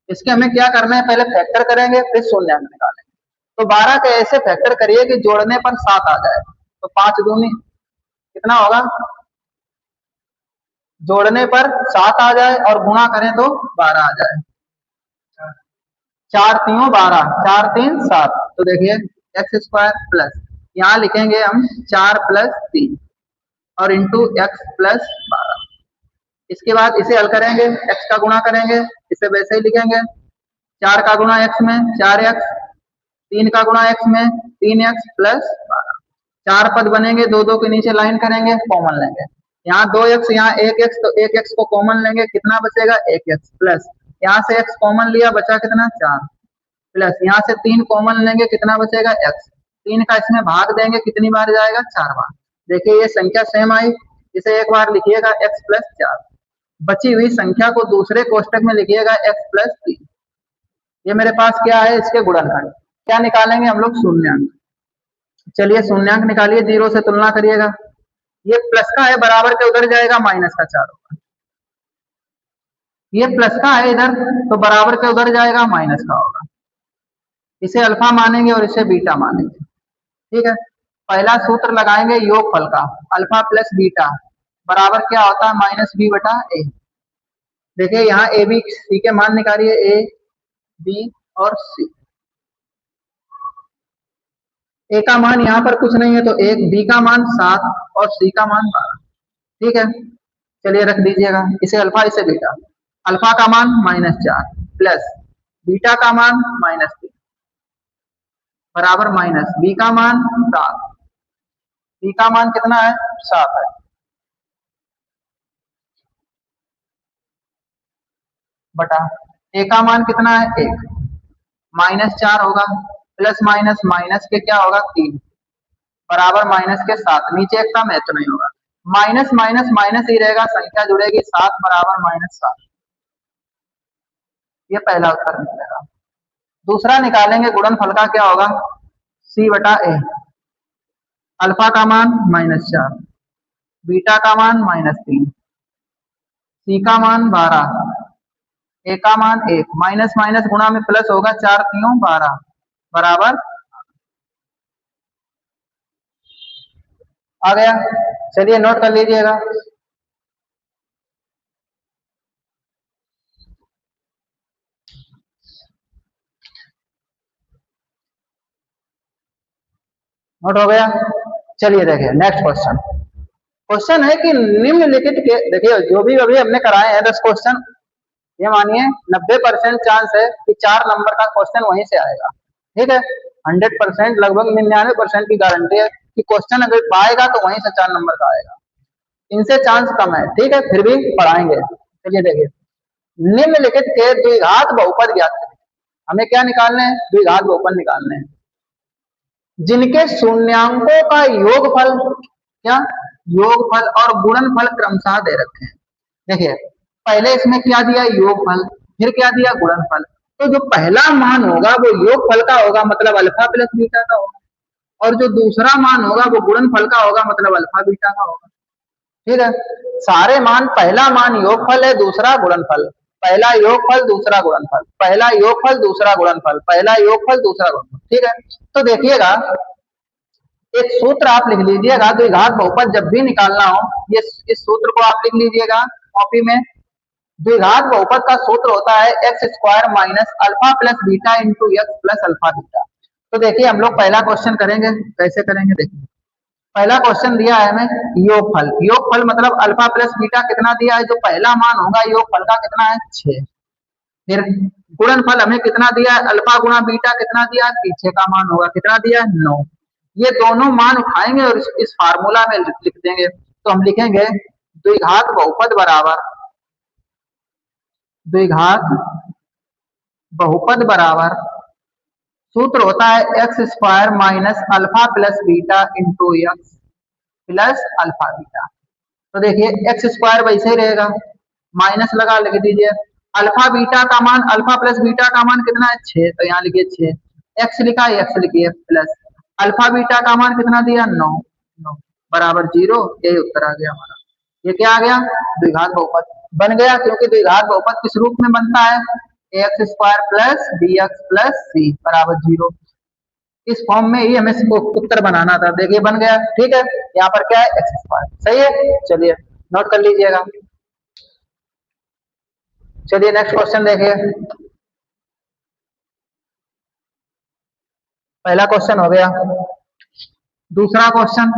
इसके हमें क्या करना है, पहले फैक्टर करेंगे फिर शून्यांक निकालेंगे। तो 12 के ऐसे फैक्टर करिए कि जोड़ने पर 7 आ जाए, तो 5 दूनी कितना होगा, जोड़ने पर 7 आ जाए और गुणा करें तो 12 आ जाए, चार तीनों 12, चार तीन 7। तो देखिए एक्स स्क्वायर प्लस, यहाँ लिखेंगे हम 4 प्लस 3 और इंटू एक्स प्लस 12। इसके बाद इसे हल करेंगे, x का गुणा करेंगे, इसे वैसे ही लिखेंगे, 4 का गुणा x में 4x, 3 का गुणा x में 3x प्लस 12। चार पद बनेंगे, दो दो के नीचे लाइन करेंगे, कॉमन लेंगे, यहाँ 2x यहाँ 1x, तो 1x को कॉमन लेंगे, कितना बचेगा 1x प्लस, यहाँ से x कॉमन लिया बचा कितना 4, प्लस यहाँ से 3 कॉमन लेंगे, कितना बचेगा x, 3 का इसमें भाग देंगे, कितनी बार जाएगा 4 बार, देखिए ये संख्या सेम आई, इसे एक बार लिखिएगा x प्लस 4, बची हुई संख्या को दूसरे कोष्टक में लिखिएगा x प्लस 3। ये मेरे पास क्या है, इसके गुणनखंड। क्या निकालेंगे हम लोग, शून्यांक। चलिए शून्यांक निकालिए, जीरो से तुलना करिएगा। ये प्लस का है, बराबर के उधर जाएगा, माइनस का 4 होगा। ये प्लस का है इधर, तो बराबर के उधर जाएगा, माइनस का होगा। इसे अल्फा मानेंगे और इसे बीटा मानेंगे। ठीक है, पहला सूत्र लगाएंगे योगफल का, अल्फा प्लस बीटा बराबर क्या होता है, माइनस बी बटा ए। देखिए यहाँ ए बी सी के मान निकालिए, ए बी और सी। ए का मान यहाँ पर कुछ नहीं है, तो एक, बी का मान 7 और सी का मान 12। ठीक है, चलिए रख दीजिएगा, इसे अल्फा इसे बीटा। अल्फा का मान -4 प्लस बीटा का मान -3 बराबर माइनस बी का मान 7। बी का मान कितना है, 7 है, बटा ए का मान कितना है, 1, -4 होगा, प्लस माइनस माइनस के क्या होगा, 3 बराबर माइनस के 7। नीचे एक कम है तो नहीं होगा, माइनस माइनस माइनस ही रहेगा, संख्या जुड़ेगी, 7 बराबर -7। ये पहला उत्तर निकलेगा। दूसरा निकालेंगे गुणनफल का, क्या होगा, सी बटा ए। अल्फा का मान -4, बीटा का मान -3, सी का मान 12, ए का मान 1, माइनस माइनस गुणा में प्लस होगा, 4 3 12 बराबर आ गया। चलिए नोट कर लीजिएगा। नोट हो गया। चलिए देखिए नेक्स्ट क्वेश्चन। क्वेश्चन है कि निम्नलिखित के, देखिए जो भी अभी हमने कराए हैं 10 क्वेश्चन, ये मानिए 90% चांस है कि 4 नंबर का क्वेश्चन वहीं से आएगा। ठीक है, 100% लगभग 99% की गारंटी है कि क्वेश्चन अगर आएगा तो वहीं से 4 नंबर का आएगा। इनसे चांस कम है, ठीक है, फिर भी पढ़ाएंगे। चलिए देखिए, निम्नलिखित के द्विघात बहुपद ज्ञात करें। हमें क्या निकालने हैं, द्विघात बहुपद निकालने हैं जिनके शून्यांकों का योगफल, क्या, योगफल और गुणनफल क्रमशः दे रखे हैं। देखिए पहले इसमें क्या दिया, योगफल, फिर क्या दिया, गुणनफल। तो जो पहला मान होगा वो योगफल का होगा, मतलब अल्फा प्लस बीटा का होगा, और जो दूसरा मान होगा वो गुणनफल का होगा, मतलब अल्फा बीटा का होगा। ठीक है, सारे मान, पहला मान योगफल है, दूसरा गुणनफल, पहला योगफल दूसरा गुणनफल, पहला योगफल दूसरा गुणनफल, पहला योगफल दूसरा गुणनफल। ठीक है, तो देखिएगा एक सूत्र आप लिख लीजिएगा, द्विघात बहुपद जब भी निकालना हो, ये इस सूत्र को आप लिख लीजिएगा कॉपी में। द्विघात बहुपद का सूत्र होता है X square minus alpha plus beta into x plus alpha beta. तो देखिए हम लोग पहला क्वेश्चन करेंगे, कैसे करेंगे देखिए। पहला क्वेश्चन दिया है हमें योगफल, योगफल मतलब अल्फा प्लस बीटा कितना दिया है, जो पहला मान होगा योगफल का कितना है, 6। फिर गुणनफल हमें कितना दिया है, अल्फा गुणा बीटा कितना दिया है, पीछे का मान होगा कितना दिया है, 9। ये दोनों मान उठाएंगे और इस फार्मूला में लिख देंगे। तो हम लिखेंगे द्विघात बहुपद बराबर, द्विघात बहुपद बराबर सूत्र होता है X square minus alpha plus beta into x plus alpha beta. तो देखिए एक्स स्क्वायर वैसे ही रहेगा, माइनस लगा लिख दीजिए, अल्फा बीटा का मान, अल्फा प्लस बीटा का मान कितना है, 6, तो यहाँ लिखिए 6, एक्स लिखा है, एक्स लिखिए, प्लस अल्फा बीटा का मान कितना दिया, 9, 9 बराबर 0। यही उत्तर आ गया हमारा। ये क्या आ गया, द्विघात बहुपद बन गया, क्योंकि द्विघात बहुपद किस रूप में बनता है, X square plus B X plus C बराबर 0। इस फॉर्म में ही हमें उत्तर बनाना था, देखिए बन गया। ठीक है, यहाँ पर क्या है, एक्स स्क्वायर, सही है। चलिए नोट कर लीजिएगा। चलिए नेक्स्ट क्वेश्चन देखिए। पहला क्वेश्चन हो गया। दूसरा क्वेश्चन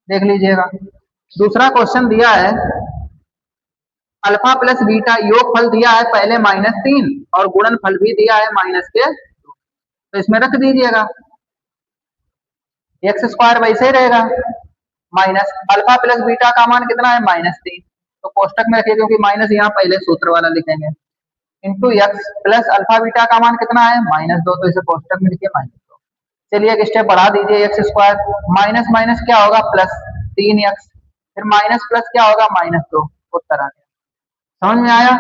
देख लीजिएगा। दूसरा क्वेश्चन दिया है अल्फा प्लस बीटा, योगफल दिया है पहले -3 और गुणनफल भी दिया है माइनस के, तो इसमें रख दीजिएगा, एक्स स्क्वायर वैसे ही रहेगा, माइनस अल्फा प्लस बीटा का मान कितना है, -3, तो कोष्टक में रखिए, क्योंकि माइनस यहाँ पहले सूत्र वाला लिखेंगे, into x plus alpha beta का मान कितना है, -2, तो इसे कोष्टक में लिखिए -2। चलिए एक स्टेप बढ़ा दीजिए, एक्स स्क्वायर माइनस माइनस क्या होगा, प्लस, 3x, फिर माइनस प्लस क्या होगा -2, उत्तर आ गया। समझ में आया?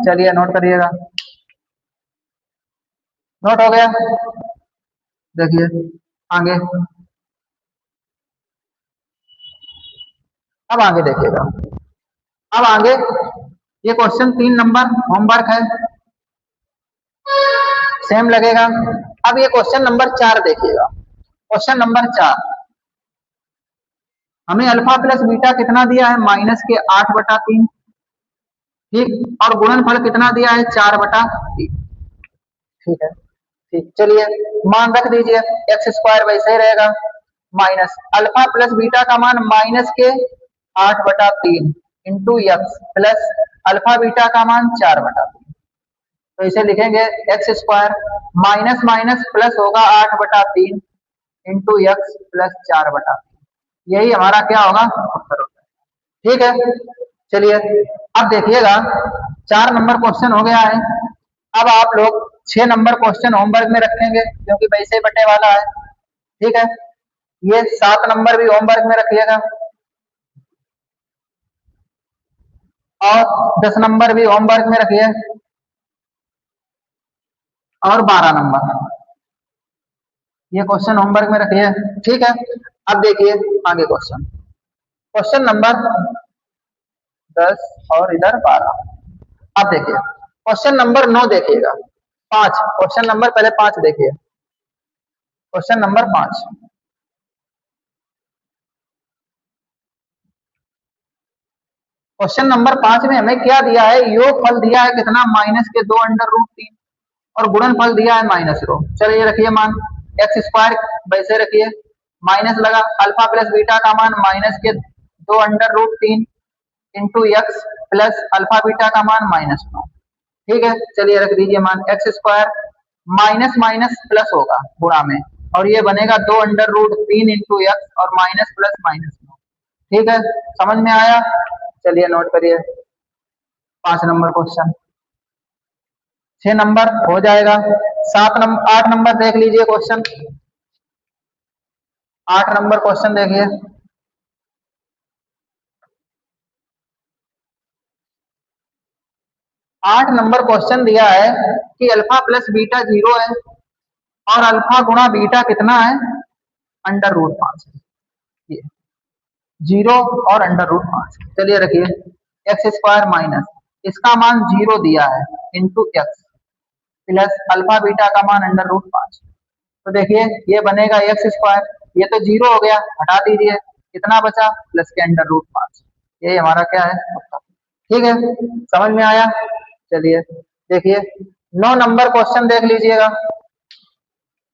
चलिए नोट करिएगा। नोट हो गया? देखिए आगे, अब आगे देखिएगा। अब आगे ये क्वेश्चन 3 नंबर होमवर्क है, सेम लगेगा। अब ये क्वेश्चन नंबर 4 देखिएगा। क्वेश्चन नंबर 4, हमें अल्फा प्लस बीटा कितना दिया है -8/3, ठीक, और गुणनफल कितना दिया है 4/3, ठीक है। ठीक, चलिए मान रख दीजिए, एक्स स्क्वायर वैसे ही रहेगा, माइनस अल्फा प्लस बीटा का मान -8/3 into x plus alpha beta का मान 4/3। तो इसे लिखेंगे x square minus minus plus होगा 8/3 इंटू एक्स प्लस 4/3। यही हमारा क्या होगा, उत्तर होता है। ठीक है, चलिए अब देखिएगा 4 नंबर क्वेश्चन हो गया है। अब आप लोग 6 नंबर क्वेश्चन होमवर्क में रखेंगे क्योंकि वैसे ही बटे वाला है। ठीक है, ये 7 नंबर भी होमवर्क में रखिएगा और 10 नंबर भी होमवर्क में रखिए और 12 नंबर ये क्वेश्चन होमवर्क में रखिए। ठीक है, अब देखिए आगे क्वेश्चन, क्वेश्चन नंबर 10 और इधर 12। अब देखिए क्वेश्चन नंबर 9 देखिएगा, 5 क्वेश्चन नंबर पहले 5 देखिए। क्वेश्चन नंबर 5, क्वेश्चन नंबर 5 में हमें क्या दिया है, योगफल दिया है कितना -2√3 और गुणनफल दिया है -2। चलिए रखिए मान एक्स स्क्वायर वैसे रखिए, माइनस लगा अल्फा प्लस बीटा का मान -2√3 into x plus alpha beta का मान -9। ठीक है, चलिए रख दीजिए मान x square minus minus plus होगा गुणा में, और ये बनेगा 2√3 इंटू एक्स और माइनस प्लस -9। ठीक है, समझ में आया? चलिए नोट करिए 5 नंबर क्वेश्चन। 6 नंबर हो जाएगा, 8 नंबर देख लीजिए क्वेश्चन। 8 नंबर क्वेश्चन देखिए, 8 नंबर क्वेश्चन दिया है कि अल्फा प्लस बीटा 0 है और अल्फा गुणा बीटा कितना है √5 है, 0 और √5। चलिए रखिए एक्स स्क्वायर माइनस इसका मान 0 दिया है into x plus alpha beta का मान √5। तो देखिए ये बनेगा एक्स स्क्वायर, ये तो 0 हो गया, हटा दीजिए, कितना बचा प्लस के √5। यही हमारा क्या है, ठीक है, समझ में आया? चलिए देखिए 9 नंबर क्वेश्चन देख लीजिएगा।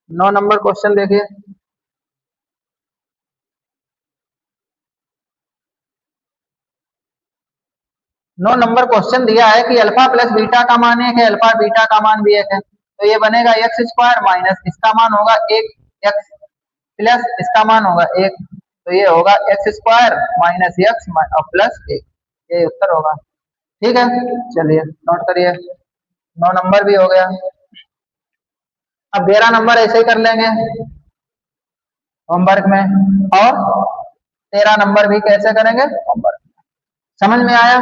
9 नंबर क्वेश्चन देखिए, 9 नंबर क्वेश्चन दिया है कि अल्फा प्लस बीटा का मान 1 है, अल्फा बीटा का मान भी 1 है, तो ये बनेगा एक्स स्क्वायर माइनस इसका मान होगा 1 एक्स प्लस इसका मान होगा 1, तो ये होगा एक्स स्क्वायर माइनस एक्स और प्लस 1, ये उत्तर होगा। ठीक है, चलिए नोट करिए 9 नंबर भी हो गया। अब 13 नंबर ऐसे ही कर लेंगे होमवर्क में, और 13 नंबर भी कैसे करेंगे होमवर्क। समझ में आया?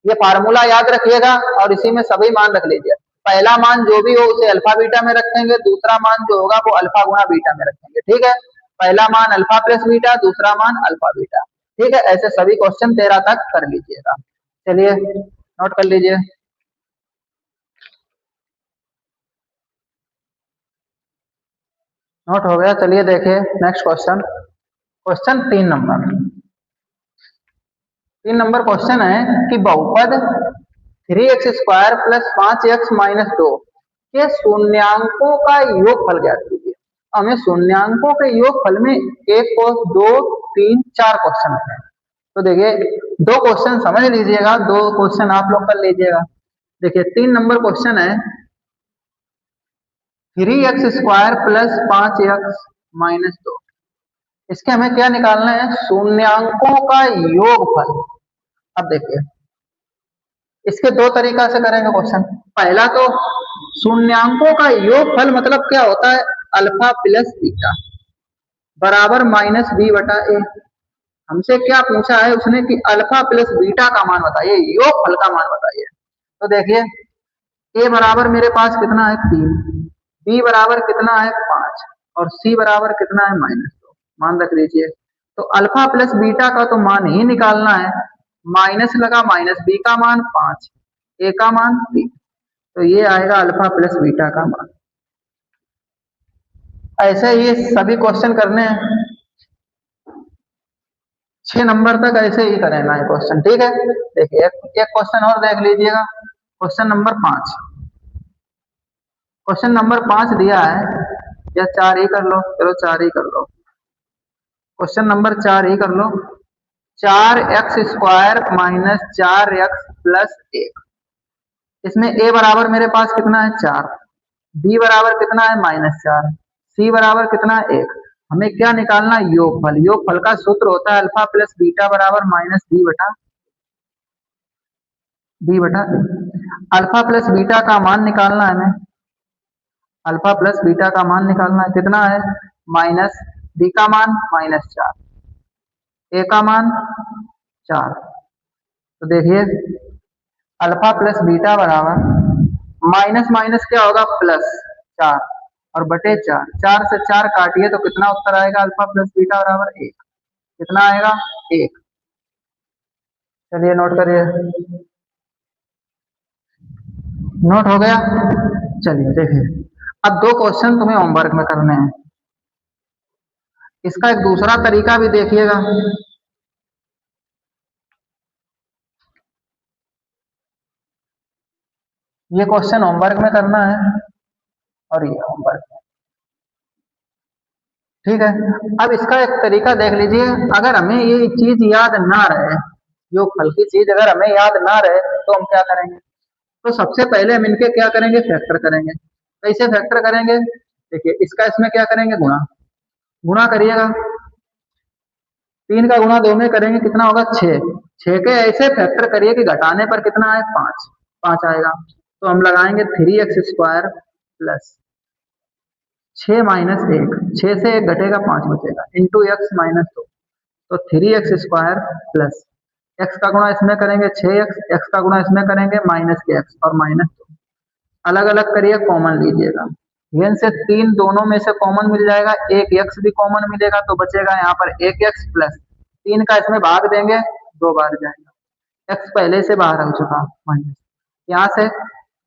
ये फार्मूला याद रखिएगा और इसी में सभी मान रख लीजिए। पहला मान जो भी हो उसे अल्फा बीटा में रखेंगे, दूसरा मान जो होगा वो अल्फा गुणा बीटा में रखेंगे। ठीक है, पहला मान अल्फा प्लस बीटा, दूसरा मान अल्फा बीटा। ठीक है, ऐसे सभी क्वेश्चन 13 तक कर लीजिएगा। चलिए नोट कर लीजिए। नोट हो गया, चलिए देखिए next question, question 3 number. 3 number question है कि बहुपद 3x square plus 5x minus 2 के शून्यांकों का योगफल ज्ञात कीजिए। हमें शून्यांकों के योगफल में 1 को 2 3 4 क्वेश्चन है, तो देखिए 2 क्वेश्चन समझ लीजिएगा, 2 क्वेश्चन आप लोग कर लीजिएगा। देखिए 3 नंबर क्वेश्चन है 3x square plus 5x minus 2, इसके हमें क्या निकालना है, शून्यांकों का योगफल। अब देखिए इसके 2 तरीका से करेंगे क्वेश्चन। पहला तो शून्यांकों का योगफल मतलब क्या होता है, अल्फा प्लस बीटा बराबर -b/a। हमसे क्या पूछा है उसने कि अल्फा प्लस बीटा का मान बताइए, योगफल का मान बताइए। तो देखिए ए बराबर मेरे पास कितना है 3, बी बराबर कितना है 5 और सी बराबर कितना है -2। मान रख लीजिए। तो अल्फा प्लस बीटा का तो मान ही निकालना है। माइनस लगा, माइनस बी का मान 5, ए का मान 3, तो ये आएगा अल्फा प्लस बीटा का मान। ऐसे ही सभी क्वेश्चन करने हैं, 6 नंबर तक ऐसे ही करेगा ये क्वेश्चन, ठीक है। देखिए एक क्वेश्चन और देख लीजिएगा, क्वेश्चन नंबर 5। क्वेश्चन नंबर 5 दिया है, या 4 ही कर लो, चलो 4 ही कर लो। क्वेश्चन नंबर 4 ही कर लो। 4x² minus 4x plus 1। इसमें a बराबर मेरे पास कितना है 4, b बराबर कितना है -4, c बराबर कितना है 1। हमें क्या निकालना है योगफल। योगफल का सूत्र होता है अल्फा प्लस बीटा बराबर माइनस b बटा a। अल्फा प्लस बीटा का मान निकालना है हमें, अल्फा प्लस बीटा का मान निकालना है, कितना है माइनस b का मान -4, a का मान 4। तो देखिए अल्फा प्लस बीटा बराबर माइनस माइनस क्या होगा प्लस 4 और बटे 4, 4 से 4 काटिए तो कितना उत्तर आएगा अल्फा प्लस बीटा बराबर 1। कितना आएगा 1। चलिए नोट करिए, नोट हो गया। चलिए देखिए अब 2 क्वेश्चन तुम्हें होमवर्क में करने हैं। इसका एक दूसरा तरीका भी देखिएगा। ये क्वेश्चन होमवर्क में करना है और ये होमवर्क में, ठीक है। अब इसका एक तरीका देख लीजिए। अगर हमें ये चीज याद ना रहे, योगफल की चीज अगर हमें याद ना रहे तो हम क्या करेंगे। तो सबसे पहले हम इनके क्या करेंगे फैक्टर करेंगे। कैसे फैक्टर करेंगे, देखिए इसका इसमें क्या करेंगे गुणा, गुणा करिएगा। 3 का गुणा 2 में करेंगे कितना होगा 6, 6 के ऐसे फैक्टर करिए कि घटाने पर कितना आए 5, 5 आएगा। तो हम लगाएंगे 3x² प्लस 6 माइनस 1, 6 से 1 घटेगा 5 बचेगा, इंटू x माइनस 2। तो 3x² प्लस x का गुणा इसमें करेंगे 6x, x का गुणा इसमें करेंगे माइनस के x और -2। अलग अलग करिए, कॉमन लीजिएगा। यन से 3 दोनों में से कॉमन मिल जाएगा, एक x भी कॉमन मिलेगा तो बचेगा यहाँ पर 1x प्लस 3 का इसमें भाग देंगे 2 बार जाएगा, x पहले से बाहर हो चुका माइनस। यहाँ से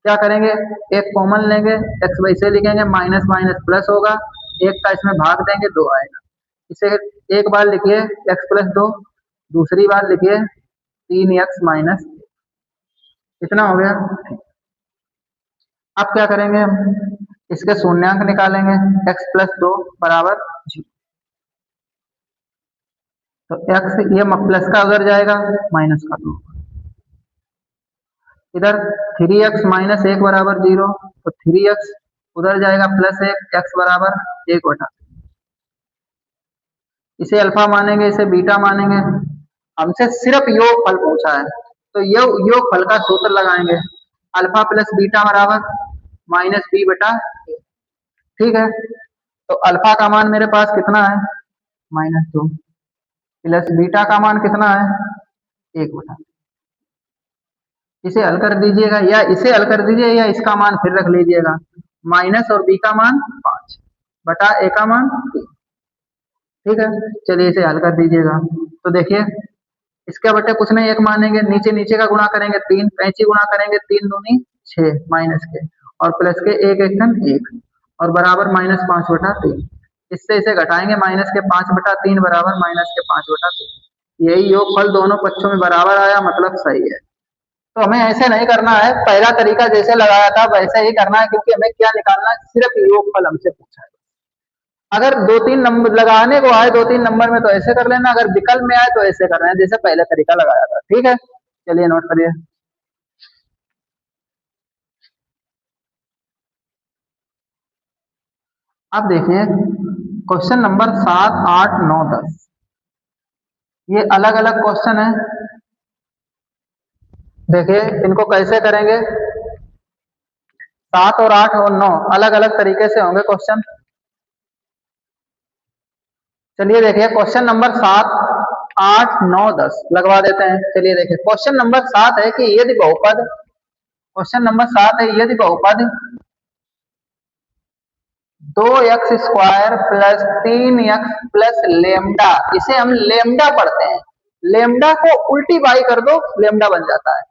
क्या करेंगे एक कॉमन लेंगे, x वैसे लिखेंगे माइनस माइनस प्लस होगा, एक का इसमें भाग देंगे 2 आएगा। इसे एक बार लिखिए x प्लस 2, दूसरी बार लिखिए 3x माइनस, इतना हो गया। अब क्या करेंगे हम इसके शून्यांक निकालेंगे, x प्लस 2 बराबर 0। तो x ये प्लस का उधर जाएगा माइनस का 2, इधर 3x माइनस 1 बराबर 0, तो 3x उधर जाएगा प्लस 1, x बराबर 1 बटा। इसे अल्फा मानेंगे, इसे बीटा मानेंगे। हमसे सिर्फ योगफल पूछा है तो योगफल का सूत्र लगाएंगे, अल्फा प्लस बीटा बराबर माइनस बी बटा ए, ठीक है। तो अल्फा का मान मेरे पास कितना है -2 प्लस बीटा का मान कितना है 1 बटा। इसे हल कर दीजिएगा, या इसे हल कर दीजिए या इसका मान फिर रख लीजिएगा, माइनस और बी का मान 5 बटा ए का मान 3, ठीक है। चलिए इसे हल कर दीजिएगा। तो देखिए इसके बटे कुछ नहीं, एक मानेंगे, नीचे नीचे का गुणा करेंगे 3, 35 गुणा करेंगे 3 दूनी 6 माइनस के और प्लस के 1 एकदम 1 और बराबर -5 बटा 3। इससे इसे घटाएंगे, माइनस के 5 बटा 3 बराबर माइनस के 5 बटा 3। यही योगफल दोनों पक्षों में बराबर आया, मतलब सही है। तो हमें ऐसे नहीं करना है, पहला तरीका जैसे लगाया था वैसे ही करना है, क्योंकि हमें क्या निकालना है सिर्फ योगफल हमसे पूछा है। अगर 2-3 नंबर लगाने को आए 2-3 नंबर में तो ऐसे कर लेना, अगर विकल्प में आए तो ऐसे कर रहे हैं जैसे पहले तरीका लगाया था, ठीक है। चलिए नोट करिए। अब देखिए क्वेश्चन नंबर 7, 8, 9, 10 ये अलग अलग क्वेश्चन है। देखिए इनको कैसे करेंगे, 7 और 8 और 9 अलग अलग तरीके से होंगे क्वेश्चन। चलिए देखिए क्वेश्चन नंबर 7, 8, 9, 10 लगवा देते हैं। चलिए देखिए क्वेश्चन नंबर 7 है कि यदि बहुपद, क्वेश्चन नंबर 7 है यदि बहुपद 2x² plus 3x plus lambda, इसे हम लेमडा पढ़ते हैं, लेमडा को उल्टी बाई कर दो लेमडा बन जाता है,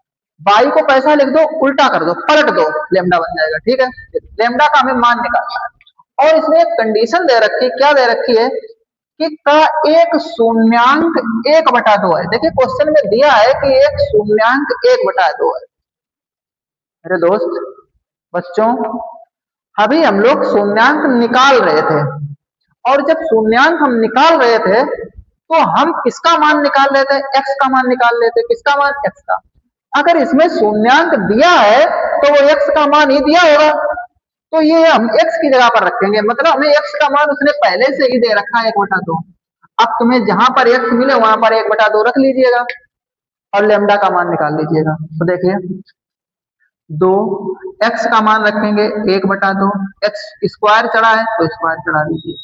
बाई को पैसा लिख दो उल्टा कर दो पलट दो लेमडा बन जाएगा। ठीक है, लेमडा का हमें मान निकालना है और इसमें एक कंडीशन दे रखी है, क्या दे रखी है कि का एक शून्यांक 1/2 है। देखिए क्वेश्चन में दिया है कि एक शून्यांक 1/2 है। मेरे दोस्त बच्चों, अभी हम लोग शून्यांक निकाल रहे थे और जब शून्यांक हम निकाल रहे थे तो हम किसका मान निकाल रहे थे, एक्स का मान निकाल रहे थे। किसका मान, एक्स का। अगर इसमें शून्यांक दिया है तो वो एक्स का मान ही दिया होगा, तो ये हम एक्स की जगह पर रखेंगे, मतलब हमें एक्स का मान उसने पहले से ही दे रखा है 1/2। अब तुम्हें जहां पर एक्स मिले वहां पर 1/2 रख लीजिएगा और लेमडा का मान निकाल लीजिएगा। तो देखिए 2 एक्स का मान रखेंगे 1/2, एक्स स्क्वायर चढ़ा है तो स्क्वायर चढ़ा दीजिए,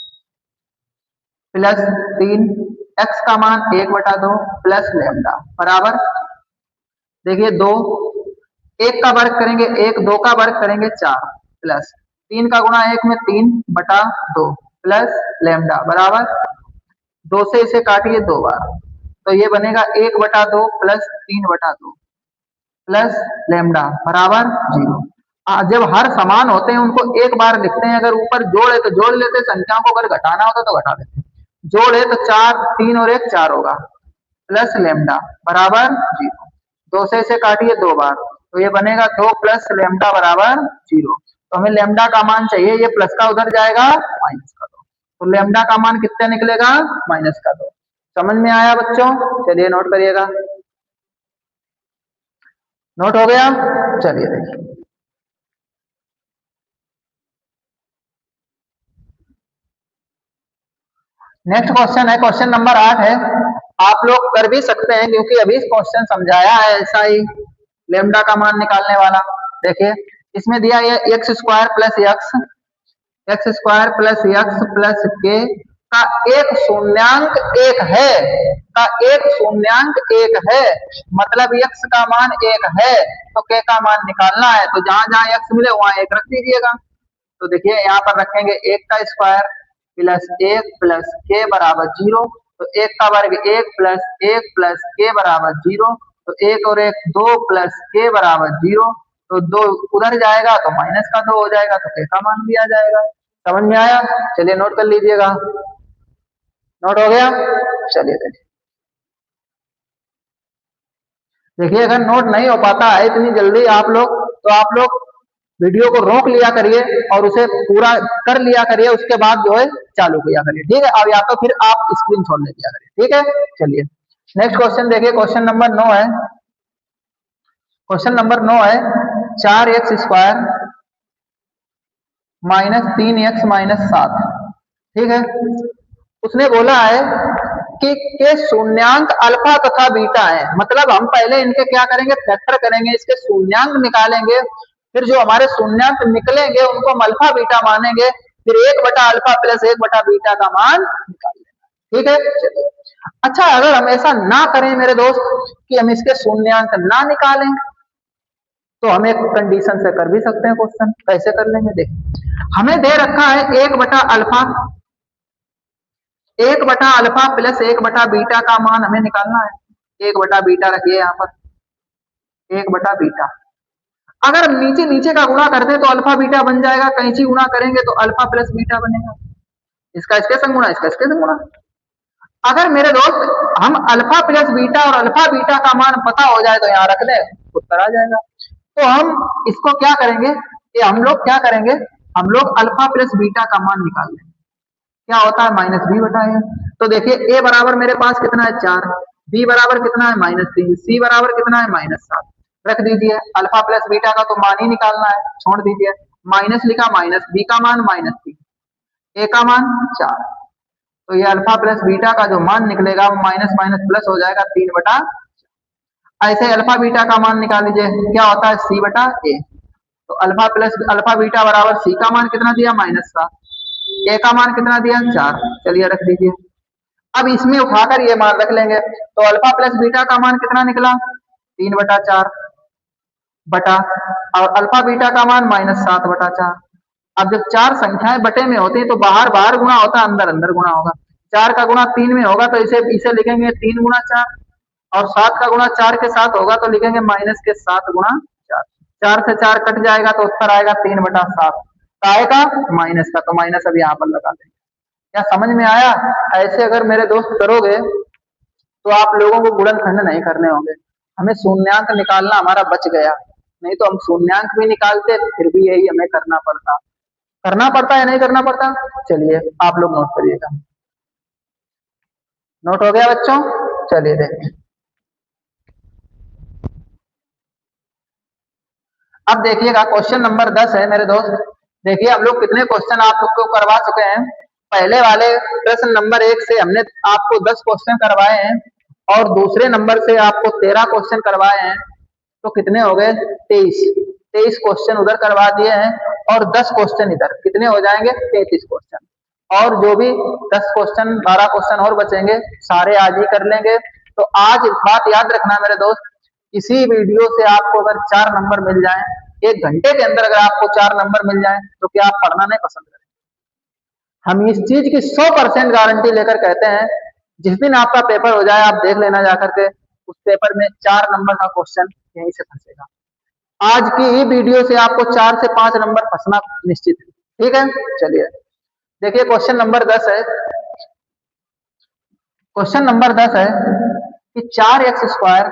प्लस 3 एक्स का मान 1/2 प्लस लेमडा बराबर, देखिए 2 1 का वर्ग करेंगे 1, 2 का वर्ग करेंगे 4 प्लस 3 का गुणा 1 में 3/2 प्लस लेमडा बराबर 2 से इसे काटिए 2 बार, तो ये बनेगा 1/2 प्लस 3/2 प्लस लेमडा बराबर 0। जब हर समान होते हैं उनको एक बार लिखते हैं, अगर ऊपर जोड़ है तो जोड़ लेते हैं, संख्याओं को अगर घटाना होता तो घटा देते हैं। जोड़ है तो 4, 3 और 1 4 होगा, प्लस लेमडा बराबर 0। 2 से इसे काटिए 2 बार, तो ये बनेगा 2 प्लस लेमडा बराबर 0। तो हमें लेमडा का मान चाहिए, ये प्लस का उधर जाएगा माइनस का 2, तो लेमडा का मान कितने निकलेगा, माइनस का 2। समझ में आया बच्चों? चलिए नोट करिएगा, नोट हो गया। चलिए देखिए नेक्स्ट क्वेश्चन है, क्वेश्चन नंबर 8 है। आप लोग कर भी सकते हैं क्योंकि अभी क्वेश्चन समझाया है ऐसा ही, लेमडा का मान निकालने वाला। देखिए इसमें दिया है x² plus x² plus x plus k का एक शून्यांक 1 है, का एक शून्यांक 1 है, मतलब x का मान 1 है तो k का मान निकालना है, तो जहां जहां x मिले वहां 1 रख दीजिएगा। तो देखिए यहाँ पर रखेंगे 1 का स्क्वायर प्लस 1 प्लस k बराबर 0, तो 1 का वर्ग 1 प्लस 1 प्लस k बराबर 0, तो 1 और 1 2 प्लस k बराबर 0, तो 2 उधर जाएगा तो माइनस का 2 हो जाएगा, तो k का मान भी आ जाएगा। समझ में आया? चलिए नोट कर लीजिएगा, नोट हो गया। चलिए देखिए अगर नोट नहीं हो पाता है इतनी जल्दी आप लोग, तो आप लोग वीडियो को रोक लिया करिए और उसे पूरा कर लिया करिए, उसके बाद जो है चालू किया करिए। ठीक है, अब या तो फिर आप स्क्रीनशॉट ले लिया करिए। ठीक है, चलिए नेक्स्ट क्वेश्चन देखिए, क्वेश्चन नंबर 9 है। क्वेश्चन नंबर 9 है 4x² माइनस 3x माइनस 7। ठीक है, उसने बोला है कि के शून्यांक अल्फा तथा बीटा है, मतलब हम पहले इनके क्या करेंगे, फैक्टर करेंगे, इसके शून्यांक निकालेंगे, फिर जो हमारे शून्यांक निकलेंगे उनको हम अल्फा बीटा मानेंगे, फिर 1/अल्फा प्लस 1/बीटा का मान निकाल लेंगे। ठीक है, अच्छा अगर हम ऐसा ना करें मेरे दोस्त कि हम इसके शून्यांक ना निकालें, तो हम एक कंडीशन से कर भी सकते हैं क्वेश्चन। कैसे कर लेंगे, देखिए हमें दे रखा है 1/अल्फा, 1/अल्फा प्लस 1/बीटा का मान हमें निकालना है। 1/बीटा रखिए यहाँ पर, 1/बीटा। अगर नीचे नीचे का गुणा करते तो अल्फा बीटा बन जाएगा, कैंची गुणा करेंगे तो अल्फा प्लस बीटा बनेगा, इसका इसके संग गुणा, इसका इसके संग गुणा। अगर मेरे दोस्त हम अल्फा प्लस बीटा और अल्फा बीटा का मान पता हो जाए तो यहाँ रख दे, उत्तर आ जाएगा। तो हम इसको क्या करेंगे, ये हम लोग क्या करेंगे, हम लोग अल्फा प्लस बीटा का मान निकाल लेंगे, क्या होता है -b/a। तो देखिए a बराबर मेरे पास कितना है 4, b बराबर कितना है -3, c बराबर कितना है -7, रख दीजिए। अल्फा प्लस बीटा का तो मान ही निकालना है, छोड़ दीजिए, माइनस लिखा, माइनस b का मान -3, a का मान 4, तो ये अल्फा प्लस बीटा का जो मान निकलेगा वो माइनस माइनस प्लस हो जाएगा 3/। ऐसे अल्फा बीटा का मान निकाल लीजिए, क्या होता है c/a, तो अल्फा प्लस अल्फा बीटा बराबर c का मान कितना दिया -7, a का मान कितना दिया 4, चलिए रख दीजिए। अब इसमें उठाकर ये मान रख लेंगे, तो अल्फा प्लस बीटा का मान कितना निकला, 3/4 बटा, और अल्फा बीटा का मान -7/4। अब जब चार संख्याएं बटे में होती है तो बाहर बाहर गुणा होता है, अंदर अंदर गुणा होगा। 4 का गुणा 3 में होगा तो इसे इसे लिखेंगे 3 × 4, और 7 का गुणा 4 के साथ होगा तो लिखेंगे -7 × 4। 4 से 4 कट जाएगा तो उत्तर आएगा 3/7। काय का, माइनस का, तो माइनस अब यहाँ पर लगा देंगे। क्या समझ में आया? ऐसे अगर मेरे दोस्त करोगे तो आप लोगों को गुणनखंड नहीं करने होंगे। हमें शून्यांक निकालना हमारा बच गया, नहीं तो हम शून्यांक भी निकालते फिर भी यही हमें करना पड़ता है, नहीं करना पड़ता। चलिए आप लोग नोट करिएगा। नोट हो गया बच्चों? चलिए देखिए, अब देखिएगा क्वेश्चन नंबर 10 है मेरे दोस्त। देखिए हम लोग कितने क्वेश्चन आप लोग को करवा चुके हैं। पहले वाले प्रश्न नंबर 1 से हमने आपको 10 क्वेश्चन करवाए हैं, और दूसरे नंबर से आपको 13 क्वेश्चन करवाए हैं, तो कितने हो गए, 23 क्वेश्चन उधर करवा दिए हैं, और 10 क्वेश्चन इधर, कितने हो जाएंगे, 33 क्वेश्चन। और जो भी 10 क्वेश्चन 12 क्वेश्चन और बचेंगे सारे आज ही कर लेंगे। तो आज बात याद रखना मेरे दोस्त, इसी वीडियो से आपको अगर 4 नंबर मिल जाएं, 1 घंटे के अंदर अगर आपको 4 नंबर मिल जाएं, तो क्या आप पढ़ना नहीं पसंद करें? हम इस चीज की 100% गारंटी लेकर कहते हैं, जिस दिन आपका पेपर हो जाए आप देख लेना जाकर के, उस पेपर में 4 नंबर का क्वेश्चन यहीं से फंसेगा। आज की ही वीडियो से आपको 4 से 5 नंबर फंसना निश्चित है। ठीक है, चलिए देखिए क्वेश्चन नंबर 10 है। क्वेश्चन नंबर 10 है कि 4x²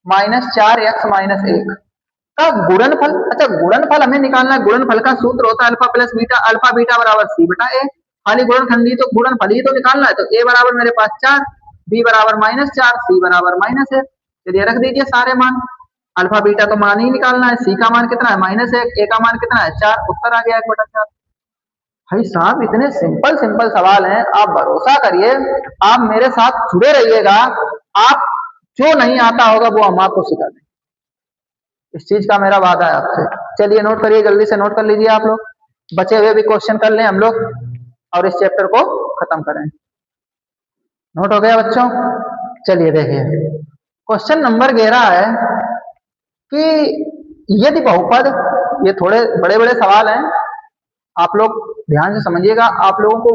-4x - 1 का गुणनफल। अच्छा, गुणनफल हमें निकालना है। गुणनफल का सूत्र होता है alpha plus beta, alpha beta बराबर c/a। खाली गुणनखंडी तो गुणनफल ही तो निकालना है। तो a बराबर मेरे पास 4, b बराबर -4, c बराबर -1। चलिए रख दीजिए सारे मान। अल्फा बीटा तो मान ही निकालना है, c का मान कितना है -1, a का मान कितना है 4, उत्तर आ गया 1/4। भाई साहब इतने सिंपल सिंपल सवाल हैं, आप भरोसा करिए, आप मेरे साथ जुड़े रहिएगा, आप जो नहीं आता होगा वो हम आपको सिखा देंगे। इस चीज का मेरा वादा है आपसे। चलिए नोट करिए, जल्दी से नोट कर लीजिए आप लोग, बचे हुए भी क्वेश्चन कर लें हम लोग और इस चैप्टर को खत्म करें। नोट हो गया बच्चों? चलिए देखिए क्वेश्चन नंबर 11 है कि यदि बहुपद, ये थोड़े बड़े बड़े सवाल हैं, आप लोग ध्यान से समझिएगा, आप लोगों को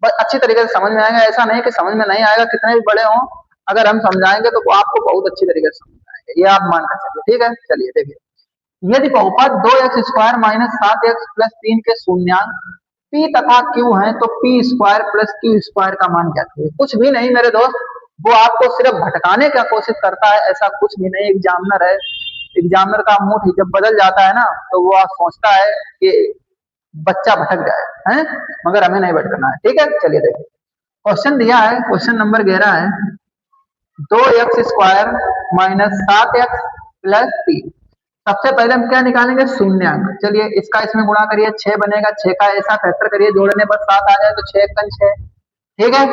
बस अच्छी तरीके से समझ में आएगा। ऐसा नहीं कि समझ में नहीं आएगा, कितने भी बड़े हों, अगर हम समझाएंगे तो आपको बहुत अच्छी तरीके से समझ में आएगा, ये आप मान कर चलिए। ठीक है, चलिए देखिए, यदि बहुपद 2x² - 7x + 3 के शून्यांक p तथा q है, तो p² + q² का मान क्या है? कुछ भी नहीं मेरे दोस्त, वो आपको सिर्फ भटकाने का कोशिश करता है, ऐसा कुछ भी नहीं। एग्जामिनर है, एग्जामिनर का मूड जब बदल जाता है ना, तो वो सोचता है कि बच्चा भटक जाए, हैं, मगर हमें नहीं भटकना है। ठीक है, चलिए देखिए क्वेश्चन दिया है, क्वेश्चन नंबर 11 है 2x² - 7x + 3। सबसे पहले हम क्या निकालेंगे, शून्यांक। चलिए इसका इसमें गुणा करिए, 6 बनेगा, 6 का ऐसा फैक्टर करिए, जोड़ने पर 7 आ जाए तो 6 × 6। ठीक है,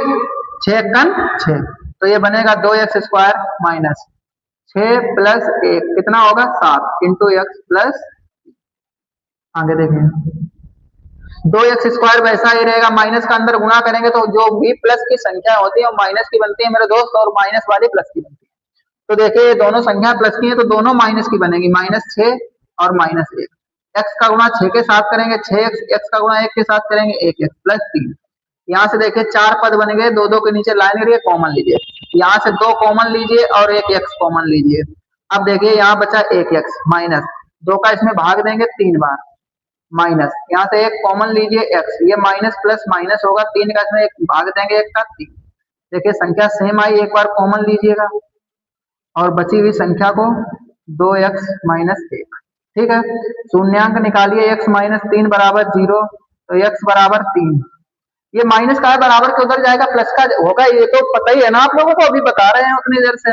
6 × 6, तो ये बनेगा 2x² - 6 + 1 कितना होगा 7 × x प्लस, आगे देखिए 2x² वैसा ही रहेगा, माइनस का अंदर गुणा करेंगे तो जो भी प्लस की संख्या होती है वो माइनस की बनती है मेरे दोस्त, और माइनस वाली प्लस की बनती है। तो देखिए दोनों संख्या प्लस की है तो दोनों माइनस की बनेगी, -6 और -1। x का गुणा 6 के साथ करेंगे 6x, x का गुणा 1 के साथ करेंगे 1x + 3। यहाँ से देखिए 4 पद बन गए, दो दो के नीचे लाइन करिए, कॉमन लीजिए, यहाँ से 2 कॉमन लीजिए और 1x कॉमन लीजिए। अब देखिए यहाँ बचा 1x माइनस 2 का इसमें भाग देंगे 3 बार, माइनस यहाँ से 1 कॉमन लीजिए x, ये माइनस प्लस माइनस होगा, 3 का इसमें 1 भाग देंगे 1 का 3। देखिए संख्या सेम आई, एक बार कॉमन लीजिएगा और बची हुई संख्या को 2x - 1। ठीक है, शून्यांक निकालिए, x - 3 बराबर 0, तो x बराबर 3। ये माइनस का है, बराबर के उधर जाएगा, प्लस का होगा, ये तो पता ही है ना आप लोगों को, अभी बता रहे हैं उतनी देर से।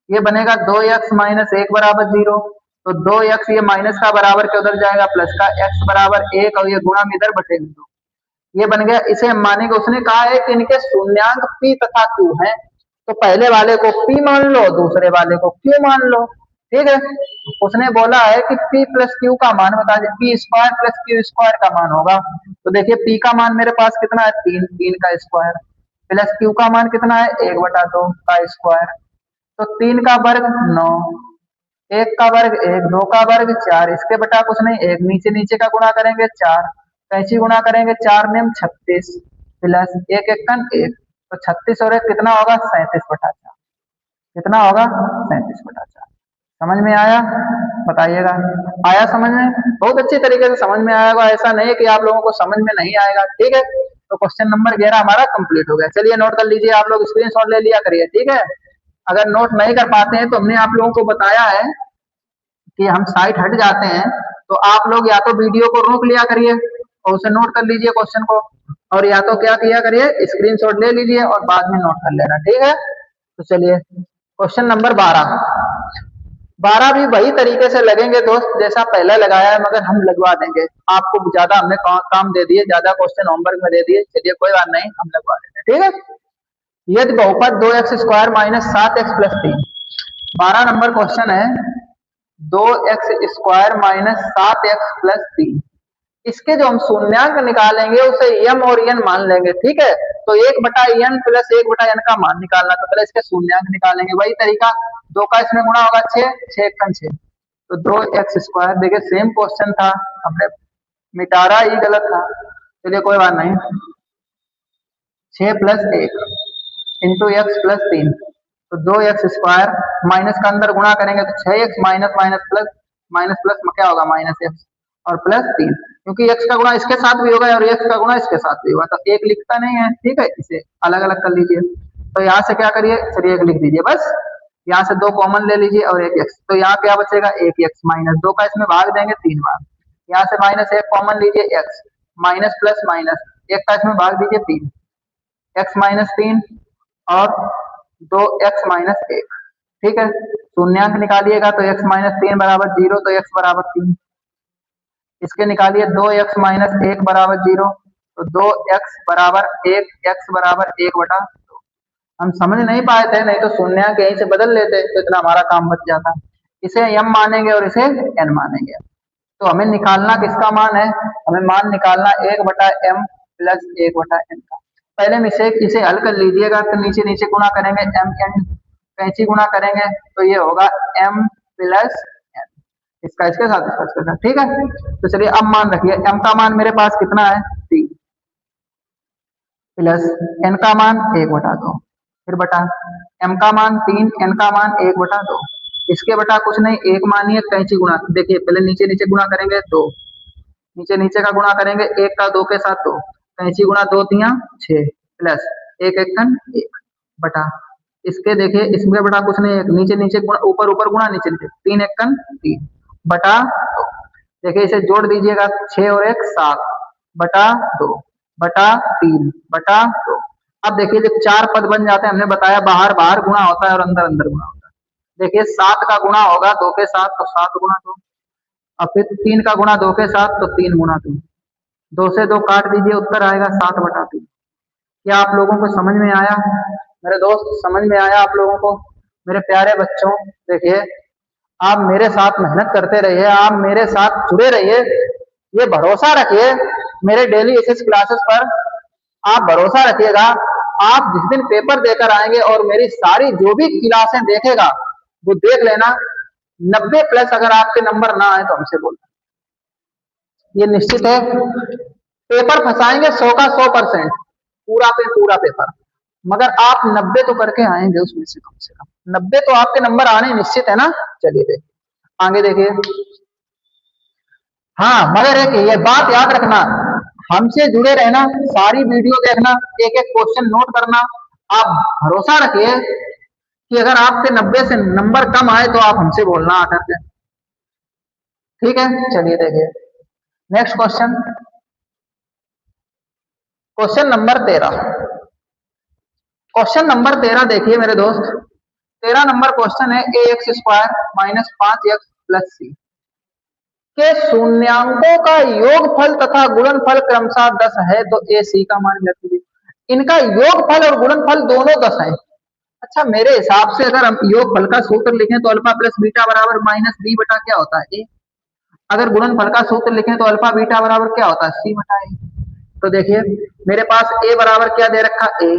ये बनेगा 2x - 1 बराबर 0, तो 2x ये माइनस का बराबर के उधर जाएगा, प्लस का x बराबर 1, और ये गुणा में इधर बटे 2, ये बन गया। इसे हम मानेंगे, उसने कहा है कि इनके शून्यांक p तथा q हैं, तो पहले वाले को p मान लो, दूसरे वाले को q मान लो। ठीक है, उसने बोला है कि p + q का मान बता दे, p² + q² का मान होगा। तो देखिए p का मान मेरे पास कितना है 3, 3 का स्क्वायर प्लस क्यू का मान कितना है 1/2 का स्क्वायर, तो 3 का वर्ग 9, 1 का वर्ग 1, 2 का वर्ग 4, इसके बटा कुछ नहीं 1, नीचे नीचे का गुणा करेंगे 4, कैंची गुणा करेंगे 4 नेम 36 प्लस 1 एकन 1, तो 36 और 1 कितना होगा 37/4, कितना होगा 37/4। समझ में आया? बताइएगा, आया समझ में? बहुत अच्छी तरीके से समझ में आएगा, ऐसा नहीं है कि आप लोगों को समझ में नहीं आएगा। ठीक है, तो क्वेश्चन नंबर 11 हमारा कंप्लीट हो गया। चलिए नोट कर लीजिए, आप लोग स्क्रीनशॉट ले लिया करिए। ठीक है, अगर नोट नहीं कर पाते हैं तो हमने आप लोगों को बताया है कि हम साइट हट जाते हैं, तो आप लोग या तो वीडियो को रोक लिया करिए और उसे नोट कर लीजिए क्वेश्चन को, और या तो क्या किया करिए स्क्रीनशॉट ले लीजिए और बाद में नोट कर लेना। ठीक है, तो चलिए क्वेश्चन नंबर 12 भी वही तरीके से लगेंगे दोस्त जैसा पहले लगाया है, मगर हम लगवा देंगे आपको, ज्यादा हमने काम दे दिए, ज्यादा क्वेश्चन होमवर्क में दे दिए। चलिए कोई बात नहीं, हम लगवा देंगे। ठीक है, यदि बहुपद 2x² minus 7x plus 3, 12 number question है 2x² माइनस 7x प्लस 3, इसके जो हम शून्यांक निकालेंगे उसे m और n मान लेंगे। ठीक है, तो 1/n प्लस 1/n का मान निकालना, तो पहले इसके शून्यांक निकालेंगे। वही तरीका, 2 का इसमें गुणा होगा 6, 6 एकन 6, तो 2x²। देखिए सेम क्वेश्चन था, हमने मिटा रहा, ये गलत था। चलिए कोई बात नहीं, 6 प्लस 1 इंटू एक्स प्लस 3, तो 2x² माइनस का अंदर गुणा करेंगे तो 6x minus minus plus, minus plus में क्या होगा माइनस x और प्लस 3, क्योंकि x का गुणा इसके साथ भी होगा और x का गुणा इसके साथ भी होगा, तो एक लिखता नहीं है। ठीक है, इसे अलग अलग कर लीजिए। तो यहाँ से क्या करिए, चलिए एक लिख दीजिए बस, यहाँ से 2 कॉमन ले लीजिए और 1x, तो यहाँ क्या बचेगा 1x माइनस 2 का इसमें भाग देंगे 3 बार, यहाँ से माइनस 1 कॉमन लीजिए x माइनस प्लस माइनस 1 का इसमें भाग दीजिए 3, x माइनस 3 और 2x माइनस 1। ठीक है, शून्यांक निकालिएगा तो x माइनस 3 बराबर 0, तो x बराबर 3, इसके निकालिए 2x माइनस 1 बराबर 0, तो 2x बराबर 1, x बराबर 1/2। हम समझ नहीं पाए थे, नहीं तो शून्यांक यहीं से बदल लेते तो इतना हमारा काम बच जाता। इसे m मानेंगे और इसे n मानेंगे, तो हमें निकालना किसका मान है, हमें मान निकालना 1/m प्लस 1/n का। पहले हम इसे हल कर लीजिएगा, तो नीचे नीचे गुणा करेंगे m n, कैंची गुणा करेंगे तो ये होगा m प्लस n, इसका इसके साथ इसका साथ। ठीक है, तो चलिए अब मान रखिए, m का मान मेरे पास कितना है 3 प्लस n का मान 1/2, फिर बटा m का मान 3, n का मान 1/2, इसके बटा कुछ नहीं 1 मानिए, कैंची गुणा, देखिए पहले नीचे नीचे गुणा करेंगे 2, नीचे नीचे का गुणा करेंगे 1 का 2 के साथ 2, कैंची गुणा 2 3 6 प्लस 1 एकन 1 बटा, इसके देखिए इसमें बटा कुछ नहीं, नीचे नीचे गुणा, ऊपर ऊपर गुणा, नीचे नीचे 3 एकन 3 बटा 2। देखिए इसे जोड़ दीजिएगा, 6 और 1 7 बटा 2 बटा 3 बटा 2। अब देखिए जब 4 पद बन जाते हैं, हमने बताया बाहर बाहर गुणा होता है और अंदर अंदर गुणा होता है। देखिए 7 का गुणा होगा 2 के साथ, तो 7 गुणा 2, और फिर 3 का गुणा 2 के साथ, तो 3 गुणा 2, 2 से 2 काट दीजिए, उत्तर आएगा 7/3। क्या आप लोगों को समझ में आया मेरे दोस्त? समझ में आया आप लोगों को मेरे प्यारे बच्चों? देखिए आप मेरे साथ मेहनत करते रहिए, आप मेरे साथ जुड़े रहिए, ये भरोसा रखिए मेरे डेली एसएस क्लासेस पर, आप भरोसा रखिएगा, आप जिस दिन पेपर देकर आएंगे और मेरी सारी जो भी क्लासें देखेगा वो देख लेना, 90 प्लस अगर आपके नंबर ना आए तो हमसे बोलना, ये निश्चित है। पेपर फंसाएंगे 100 का 100%, पूरा पे पूरा पेपर, मगर आप 90 तो करके आएंगे उसमें से कम से कम 90 तो आपके नंबर आने निश्चित है ना। चलिए देखिए आगे देखिए, हाँ मगर एक ये बात याद रखना, हमसे जुड़े रहना, सारी वीडियो देखना, एक एक क्वेश्चन नोट करना। आप भरोसा रखिए कि अगर आपके 90 से नंबर कम आए तो आप हमसे बोलना आकर के। ठीक है, चलिए देखिए next question, question number 13। Question number 13 देखिए मेरे दोस्त, 13 नंबर क्वेश्चन है ax² minus 5x plus c के शून्यांकों का योगफल तथा गुणनफल क्रमशः 10 है, तो ए सी का मान ज्ञात कीजिए। इनका योगफल और गुणनफल दोनों 10 है। अच्छा मेरे हिसाब से अगर हम योगफल का सूत्र लिखें तो अल्फा प्लस बीटा बराबर माइनस बी बटा क्या होता है ए, अगर गुणनफल का सूत्र लिखें तो अल्फा बीटा बराबर क्या होता है सी बटा ए। तो देखिए मेरे पास ए बराबर क्या दे रखा ए,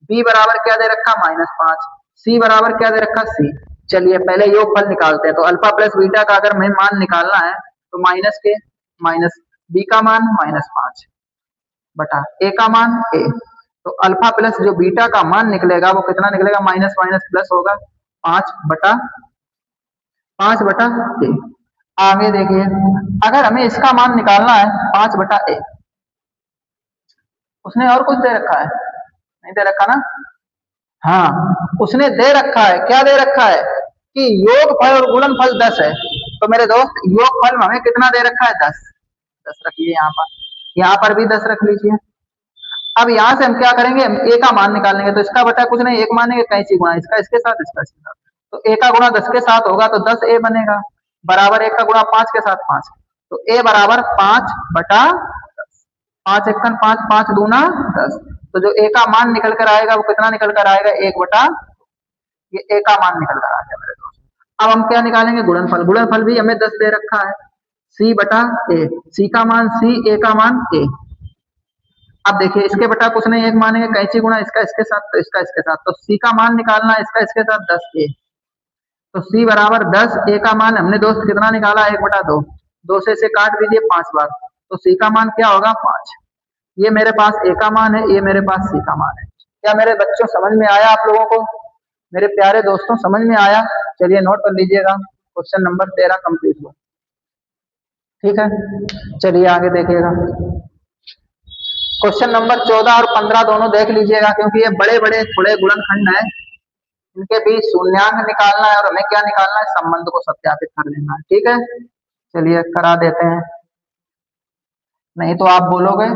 बी बराबर क्या दे रखा, -5, सी बराबर क्या दे रखा, सी। चलिए पहले योगफल निकालते हैं। तो अल्फा प्लस बीटा का अगर हमें मान निकालना है तो माइनस के माइनस बी का मान -5 बटा ए का मान ए। तो अल्फा प्लस जो बीटा का मान निकलेगा वो कितना निकलेगा, माइनस माइनस प्लस होगा, 5 बटा ए। आगे देखिए, अगर हमें इसका मान निकालना है 5/a, उसने और कुछ दे रखा है, नहीं दे रखा ना। हाँ, उसने दे रखा है, क्या दे रखा है कि योगफल और गुणनफल 10 है। तो मेरे दोस्त योगफल में हमें कितना दे रखा है, 10। 10 रखिए यहाँ पर भी 10 रख लीजिए। अब यहाँ से हम क्या करेंगे, हम ए का मान निकालेंगे। तो इसका बटा कुछ नहीं, एक मानेंगे कैंची गुणा इसका इसके साथ, इसका इसके साथ। तो ए का गुणा 10 के साथ होगा तो 10a बनेगा, बराबर एक का गुणा 5 के साथ 5। तो ए बराबर 5/10, 5 एकन 5, 5 दूना 10। तो जो ए का मान निकल कर आएगा वो कितना निकल कर आएगा, 1/, ये ए का मान निकल कर आ गया मेरे दोस्त। अब हम क्या निकालेंगे, गुणनफल। गुणनफल भी हमें 10 दे रखा है, c/a, सी का मान c, ए का मान a। अब देखिए इसके बटा कुछ नहीं, एक मानेंगे कैंची गुणा इसका इसके साथ, तो इसका इसके साथ। तो सी का मान निकालना है इसका इसके साथ, 10a। तो c बराबर 10, ए का मान हमने दोस्त कितना निकाला, 1/2। 2 से इसे काट दीजिए 5 बार, तो c का मान क्या होगा, 5। ये मेरे पास ए का मान है, ये मेरे पास सी का मान है। क्या मेरे बच्चों समझ में आया आप लोगों को, मेरे प्यारे दोस्तों समझ में आया। चलिए नोट कर लीजिएगा, क्वेश्चन नंबर 13 कंप्लीट हुआ। ठीक है, चलिए आगे देखिएगा। क्वेश्चन नंबर 14 और 15 दोनों देख लीजिएगा, क्योंकि ये बड़े बड़े थोड़े गुणनखंड हैं, इनके बीच शून्यांक निकालना है और हमें क्या निकालना है, संबंध को सत्यापित कर लेना है। ठीक है, चलिए करा देते हैं। नहीं तो आप बोलोगे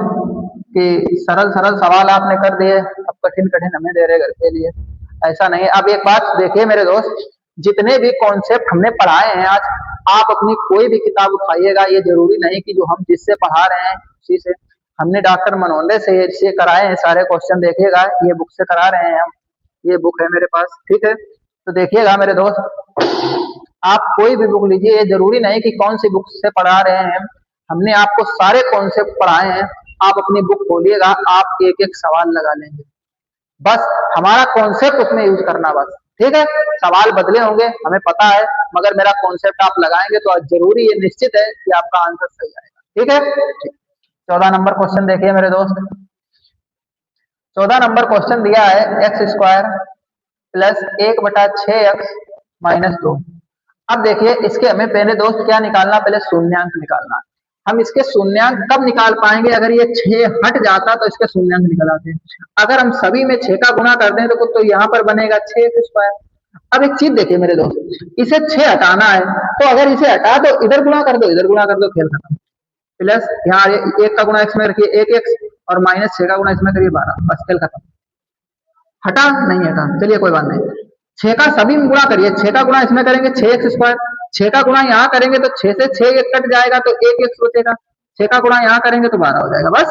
कि सरल सरल सवाल आपने कर दिए, अब कठिन कठिन हमें दे रहे घर के लिए। ऐसा नहीं है। अब एक बात देखिए मेरे दोस्त, जितने भी कॉन्सेप्ट हमने पढ़ाए हैं आज, आप अपनी कोई भी किताब उठाइएगा, ये जरूरी नहीं कि जो हम जिससे पढ़ा रहे हैं उसी से। हमने डॉक्टर मनोंडे से कराए हैं सारे क्वेश्चन, देखिएगा ये बुक से करा रहे हैं हम, ये बुक है मेरे पास। ठीक है, तो देखिएगा मेरे दोस्त, आप कोई भी बुक लीजिए, ये जरूरी नहीं कि कौन सी बुक से पढ़ा रहे हैं। हमने आपको सारे कॉन्सेप्ट पढ़ाए हैं, आप अपनी बुक खोलिएगा, आप एक एक सवाल लगा लेंगे, बस हमारा कॉन्सेप्ट उसमें यूज करना बस। ठीक है, सवाल बदले होंगे हमें पता है, मगर मेरा कॉन्सेप्ट आप लगाएंगे तो जरूरी ये निश्चित है कि आपका आंसर सही आएगा। ठीक है, 14 नंबर क्वेश्चन देखिए मेरे दोस्त। 14 नंबर क्वेश्चन दिया है x² प्लस 1/6x माइनस 2। अब देखिए इसके हमें पहले दोस्त क्या निकालना, पहले शून्यांक निकालना। हम इसके शून्यांक कब निकाल पाएंगे, अगर ये 6 हट जाता तो इसके शून्यांक निकल आते। अगर हम सभी में 6 का गुणा कर दें तो यहाँ पर बनेगा 6x²। अब एक चीज देखिए मेरे दोस्त, इसे 6 हटाना है, तो अगर इसे हटा दो इधर गुणा कर दो, इधर गुणा कर दो, खेल खत्म। प्लस यहाँ 1 का गुणा x में रखिए 1x, और -6 का गुणा इसमें करिए 12, बस खेल खत्म। हटा नहीं हटा, चलिए कोई बात नहीं। 6 का सभी में गुणा करिए, 6 का गुणा इसमें करेंगे 6x², 6 का गुणा यहाँ करेंगे तो 6 से 6 एक कट जाएगा तो 1x बचेगा, 6 का गुणा यहाँ करेंगे तो 12 हो जाएगा बस।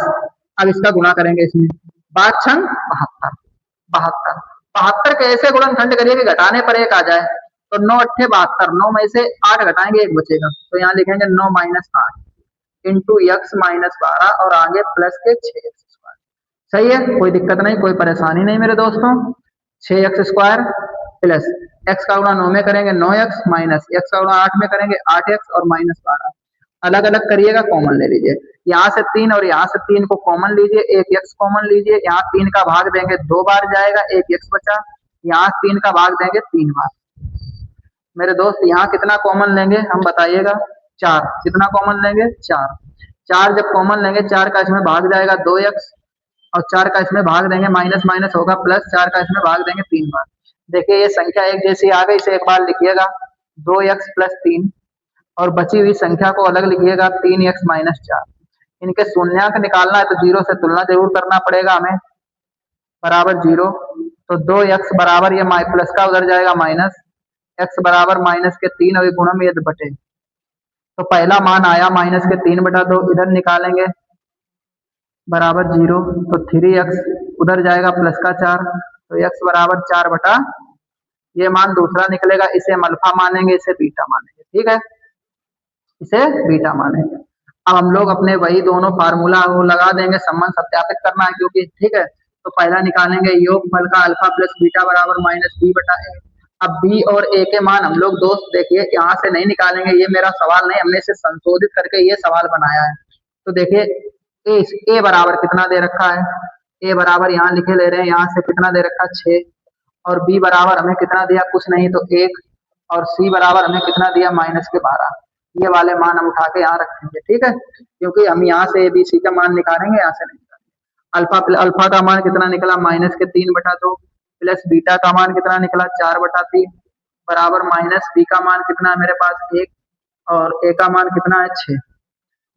अब इसका गुणा करेंगे इसमें, 5×6 = 72। 72 के ऐसे गुणनखंड करिए कि घटाने पर एक आ जाए। तो 9×8 = 72, 9 में से 8 घटाएंगे 1 बचेगा, तो यहाँ लिखेंगे 9 - 8 इंटू x - 12 और आगे प्लस के 6x²। सही है, कोई दिक्कत नहीं, कोई परेशानी नहीं मेरे दोस्तों। 6x² प्लस x का गुणा 9 में करेंगे 9x, माइनस x का गुणा 8 में करेंगे 8x और -12। अलग अलग करिएगा, कॉमन ले लीजिए। यहाँ से 3 और यहाँ से 3 को कॉमन लीजिए, एक x कॉमन लीजिए। यहाँ 3 का भाग देंगे 2 बार जाएगा, एक x बचा। यहाँ 3 का भाग देंगे 3 बार। मेरे दोस्त यहाँ कितना कॉमन लेंगे हम बताइएगा, 4। कितना कॉमन लेंगे, 4। 4 जब कॉमन लेंगे, 4 का इसमें भाग जाएगा 2x, और 4 का इसमें भाग देंगे माइनस माइनस होगा प्लस, 4 का इसमें भाग देंगे 3 बार। देखिए ये संख्या एक जैसी आ गई, इसे एक बार लिखिएगा 2x + 3, और बची हुई संख्या को अलग लिखिएगा 3x - 4। इनके शून्यांक निकालना है तो 0 से तुलना जरूर करना पड़ेगा हमें, बराबर 0। तो 2x बराबर ये प्लस का उधर जाएगा माइनस, x बराबर -3 और गुणम ये बटे। तो पहला मान आया -3/2, इधर निकालेंगे बराबर 0, तो 3x उधर जाएगा प्लस का 4, तो x बराबर 4 ये मान दूसरा निकलेगा। इसे हम अल्फा मानेंगे, इसे बीटा मानेंगे। ठीक है, इसे बीटा मानेंगे। अब हम लोग अपने वही दोनों फार्मूला वो लगा देंगे, संबंध सत्यापित करना है क्योंकि, ठीक है। तो पहला निकालेंगे योगफल का अल्फा प्लस बीटा बराबर माइनस बी बटा ए। अब बी और ए के मान हम लोग दोस्त देखिए यहाँ से नहीं निकालेंगे, ये मेरा सवाल नहीं, हमने इसे संशोधित करके ये सवाल बनाया है। तो देखिए ए बराबर कितना दे रखा है, ए बराबर यहाँ लिखे ले रहे हैं, यहाँ से कितना दे रखा है 6, और बी बराबर हमें कितना दिया, कुछ नहीं तो 1, और सी बराबर हमें कितना दिया माइनस के 12। ये वाले मान हम उठा के यहाँ रखेंगे, ठीक है, क्योंकि हम यहाँ से ए बी सी का मान निकालेंगे, यहाँ से नहीं निकालेंगे। अल्फा का मान कितना निकला माइनस के 3/2, प्लस बीटा का मान कितना निकला 4/3, बराबर माइनस बी का मान कितना है मेरे पास 1, और ए का मान कितना है 6।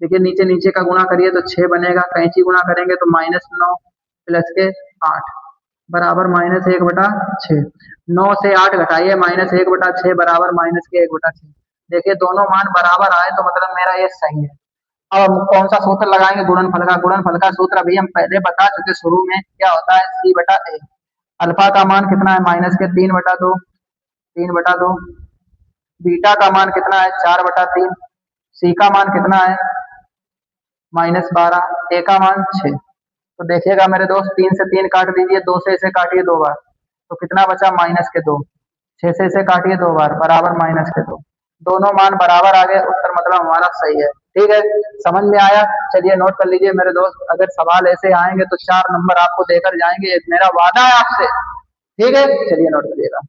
देखिए नीचे नीचे का गुणा करिए तो 6 बनेगा, कैंची गुणा करेंगे तो -9 प्लस के 8 बराबर -1/6। 9 से 8 घटाइए -1/6 बराबर -1/6। देखिए दोनों मान बराबर आए तो मतलब मेरा ये सही है। अब हम कौन सा सूत्र लगाएंगे, गुणनफल का। गुणनफल का सूत्र अभी हम पहले बता चुके शुरू में, क्या होता है सी बटा ए। अल्फा का मान कितना है माइनस के 3/2, बीटा का मान कितना है 4/3, सी का मान कितना है -12, ए का मान 6। तो देखिएगा मेरे दोस्त 3 से 3 काट दीजिए, 2 से इसे काटिए 2 बार, तो कितना बचा -2, 6 से इसे काटिए 2 बार बराबर -2। दोनों मान बराबर आ गए, उत्तर मतलब हमारा सही है। ठीक है, समझ में आया। चलिए नोट कर लीजिए मेरे दोस्त, अगर सवाल ऐसे आएंगे तो 4 नंबर आपको देकर जाएंगे, मेरा वादा है आपसे। ठीक है, चलिए नोट करिएगा।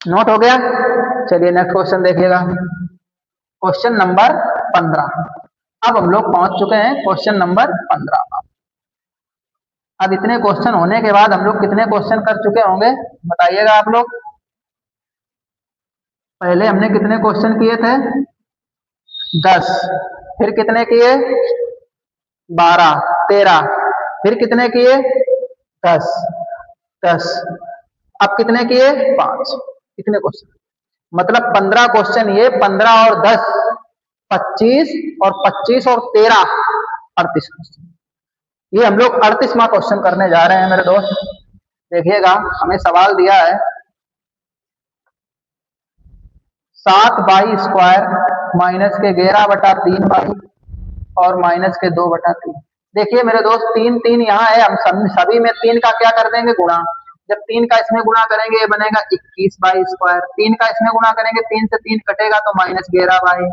नोट हो गया। चलिए नेक्स्ट क्वेश्चन देखिएगा, क्वेश्चन नंबर 15। अब हम लोग पहुंच चुके हैं क्वेश्चन नंबर 15 पर। अब इतने क्वेश्चन होने के बाद हम लोग कितने क्वेश्चन कर चुके होंगे बताइएगा आप लोग। पहले हमने कितने क्वेश्चन किए थे 10, फिर कितने किए 12, 13, फिर कितने किए 10, 10, अब कितने किए 5। कितने क्वेश्चन मतलब 15 क्वेश्चन, ये 15 और 10 25, और 25 और 13 38 क्वेश्चन। ये हम लोग 38वां क्वेश्चन करने जा रहे हैं मेरे दोस्त। देखिएगा हमें सवाल दिया है 7y² माइनस के 11/3y और माइनस के 2/3। देखिए मेरे दोस्त 3 3 यहाँ है, हम सभी में 3 का क्या कर देंगे गुणा। जब 3 का इसमें गुणा करेंगे ये बनेगा 21y²। 3 का इसमें गुणा करेंगे 3 से 3 कटेगा तो -11y,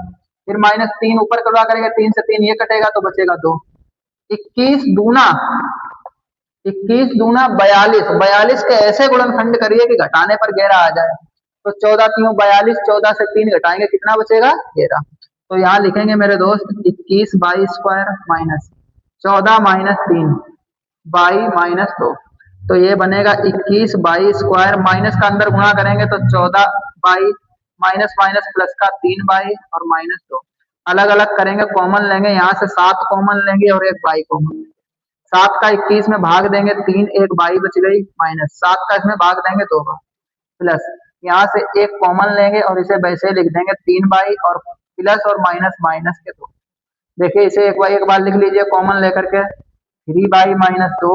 फिर -3 ऊपर गुणा करेंगे 3 से 3 ये कटेगा तो बचेगा 2। 21 दूना 42, 42 के ऐसे गुणनखंड करिए कि घटाने पर 11 आ जाए। तो 14 3 42, 14 से 3 घटाएंगे कितना बचेगा 11। तो यहाँ लिखेंगे मेरे दोस्त 21y² माइनस 14 -3 y -2। तो ये बनेगा 21y² माइनस का अंदर गुणा करेंगे तो 14y माइनस माइनस प्लस का 3y और -2। अलग अलग करेंगे, कॉमन लेंगे, यहाँ से 7 कॉमन लेंगे और 1 y कॉमन लेंगे। 7 का 21 में भाग देंगे 3, 1 y बच गई, माइनस 7 का इसमें भाग देंगे 2 बार, प्लस यहाँ से 1 कॉमन लेंगे और इसे वैसे लिख देंगे 3y और प्लस और माइनस माइनस के 2। देखिए इसे एक बार लिख लीजिए कॉमन लेकर के 3y -2,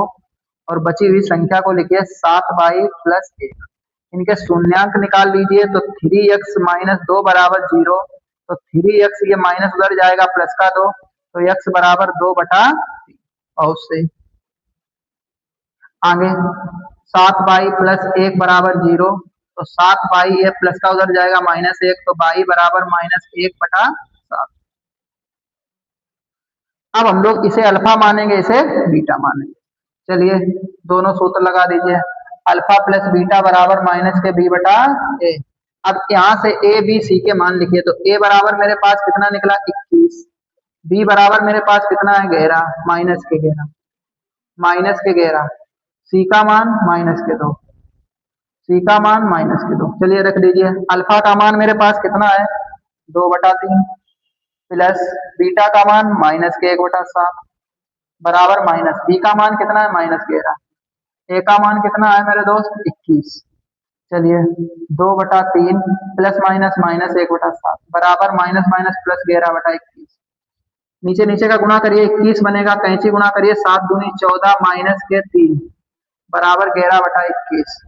और बची हुई संख्या को लिखिए 7y + 1। इनके शून्यांक निकाल लीजिए तो 3x - 2 बराबर 0। तो 3x ये माइनस उधर जाएगा प्लस का 2, तो x बराबर 2/3। और उससे आगे 7y + 1 बराबर 0। तो 7y ये प्लस का उधर जाएगा -1, तो y बराबर -1/7। अब हम लोग इसे अल्फा मानेंगे, इसे बीटा मानेंगे। चलिए दोनों सूत्र लगा दीजिए, अल्फा प्लस बीटा बराबर माइनस के b/a। अब यहाँ से a b c के मान लिखिए, तो a बराबर मेरे पास कितना निकला 21, b बराबर मेरे पास कितना है 11, माइनस के 11, c का मान -2, c का मान -2। चलिए रख दीजिए, अल्फा का मान मेरे पास कितना है 2/3, प्लस बीटा का मान -1/7 बराबर माइनस, बी का मान कितना है -11, ए का मान कितना है मेरे दोस्त 21। चलिए 2/3 प्लस माइनस -1/7 बराबर माइनस माइनस प्लस 11/21। नीचे नीचे का गुणा करिए 21 बनेगा, कैंची गुणा करिए 7 दूनी 14 माइनस के 3 बराबर 11/21।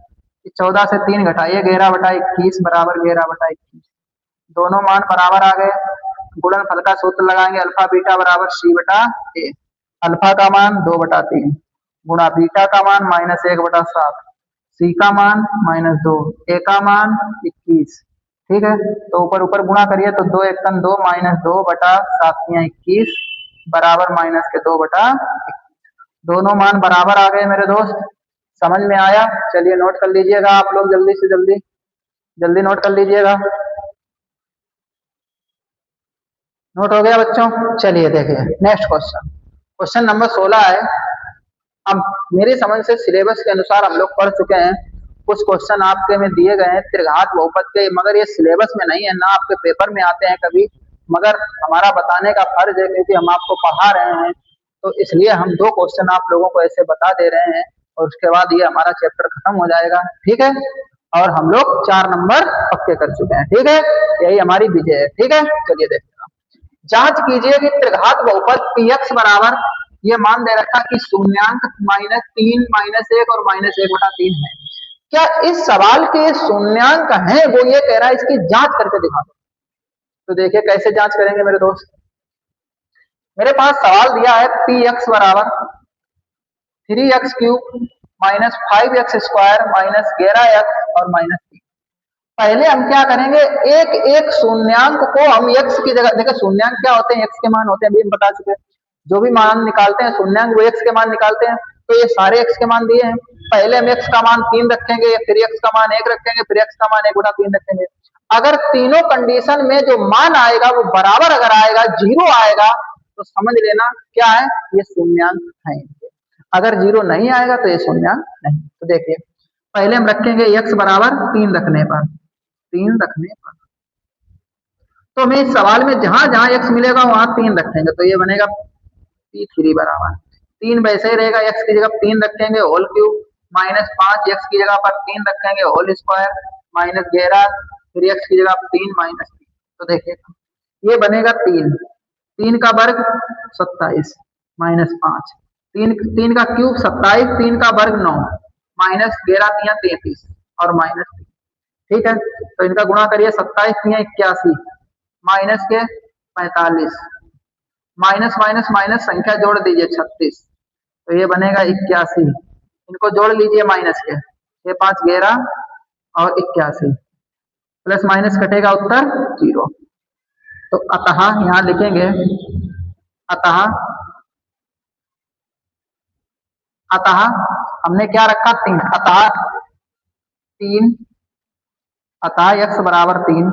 14 से 3 घटाइए 11/21 बराबर 11/21। दोनों मान बराबर आ गए। गुणनफल का सूत्र लगाएंगे, अल्फा बीटा बराबर c/a। अल्फा का मान 2/3, गुणा बीटा का मान -1/7, सी का मान -2, ए का मान 21। ठीक है, तो ऊपर ऊपर गुणा करिए तो 2 × 2 -2/7 × 21 बराबर -2/21। दोनों मान बराबर आ गए मेरे दोस्त, समझ में आया? चलिए नोट कर लीजिएगा आप लोग, जल्दी से जल्दी जल्दी नोट कर लीजिएगा। नोट हो गया बच्चों? चलिए देखिए नेक्स्ट क्वेश्चन, क्वेश्चन नंबर 16 है। अब मेरी समझ से सिलेबस के अनुसार हम लोग पढ़ चुके हैं, कुछ क्वेश्चन आपके में दिए गए हैं त्रिघात बहुपद के, मगर ये सिलेबस में नहीं है, ना आपके पेपर में आते हैं कभी, मगर हमारा बताने का फर्ज है क्योंकि हम आपको पढ़ा रहे हैं, तो इसलिए हम 2 क्वेश्चन आप लोगों को ऐसे बता दे रहे हैं और उसके बाद ये हमारा चैप्टर खत्म हो जाएगा। ठीक है, और हम लोग 4 नंबर पक्के कर चुके हैं। ठीक है, यही हमारी विजय है। ठीक है, चलिए देखते हैं। जांच कीजिए कि त्रिघात बहुपद px बराबर, ये मान दे रखा कि शून्यांक -3, -1 और -1/3 है। क्या इस सवाल के शून्यांक हैं? वो ये कह रहा है इसकी जांच करके दिखा दो। तो देखिए कैसे जांच करेंगे मेरे दोस्त। मेरे पास सवाल दिया है px बराबर 3x³ -5x² -11x और -3। पहले हम क्या करेंगे, एक एक शून्यांक को हम x की जगह, देखिए शून्यांक क्या होते हैं, x के मान होते हैं, अभी हम बता चुके हैं। जो भी मान निकालते हैं शून्यांक वो x के मान निकालते हैं, तो ये सारे x के मान दिए हैं। पहले हम x का मान 3 रखेंगे, फिर x का मान 1 रखेंगे, फिर x का मान 1/3 रखेंगे। अगर तीनों कंडीशन में जो मान आएगा वो बराबर अगर आएगा, 0 आएगा, तो समझ लेना क्या है, ये शून्यांक है। अगर 0 नहीं आएगा तो ये शून्यांक नहीं। तो देखिए पहले हम रखेंगे x बराबर 3 रखने पर, तो हमें इस सवाल में जहां जहां x मिलेगा वहां 3 रखेंगे, तो ये बनेगा p3 बराबर 3, वैसे ही रहेगा, x की जगह 3 रखेंगे होल क्यूब, -5 x की जगह पर 3 रखेंगे होल स्क्वायर, -11 फिर x की जगह 3 -3। तो देखिए ये बनेगा 3 का वर्ग 27 -5, 3 का क्यूब 27, 3 का वर्ग 9, -11 × 33 और -3। ठीक है, तो इनका गुणा करिए, 27 × 81, माइनस के 45, माइनस माइनस माइनस संख्या जोड़ दीजिए 36, तो ये बनेगा 81। इनको जोड़ लीजिए माइनस के, 6 5 11 और 81, प्लस माइनस कटेगा उत्तर 0। तो अतः यहाँ लिखेंगे, अतः हमने क्या रखा 3, अतः x बराबर 3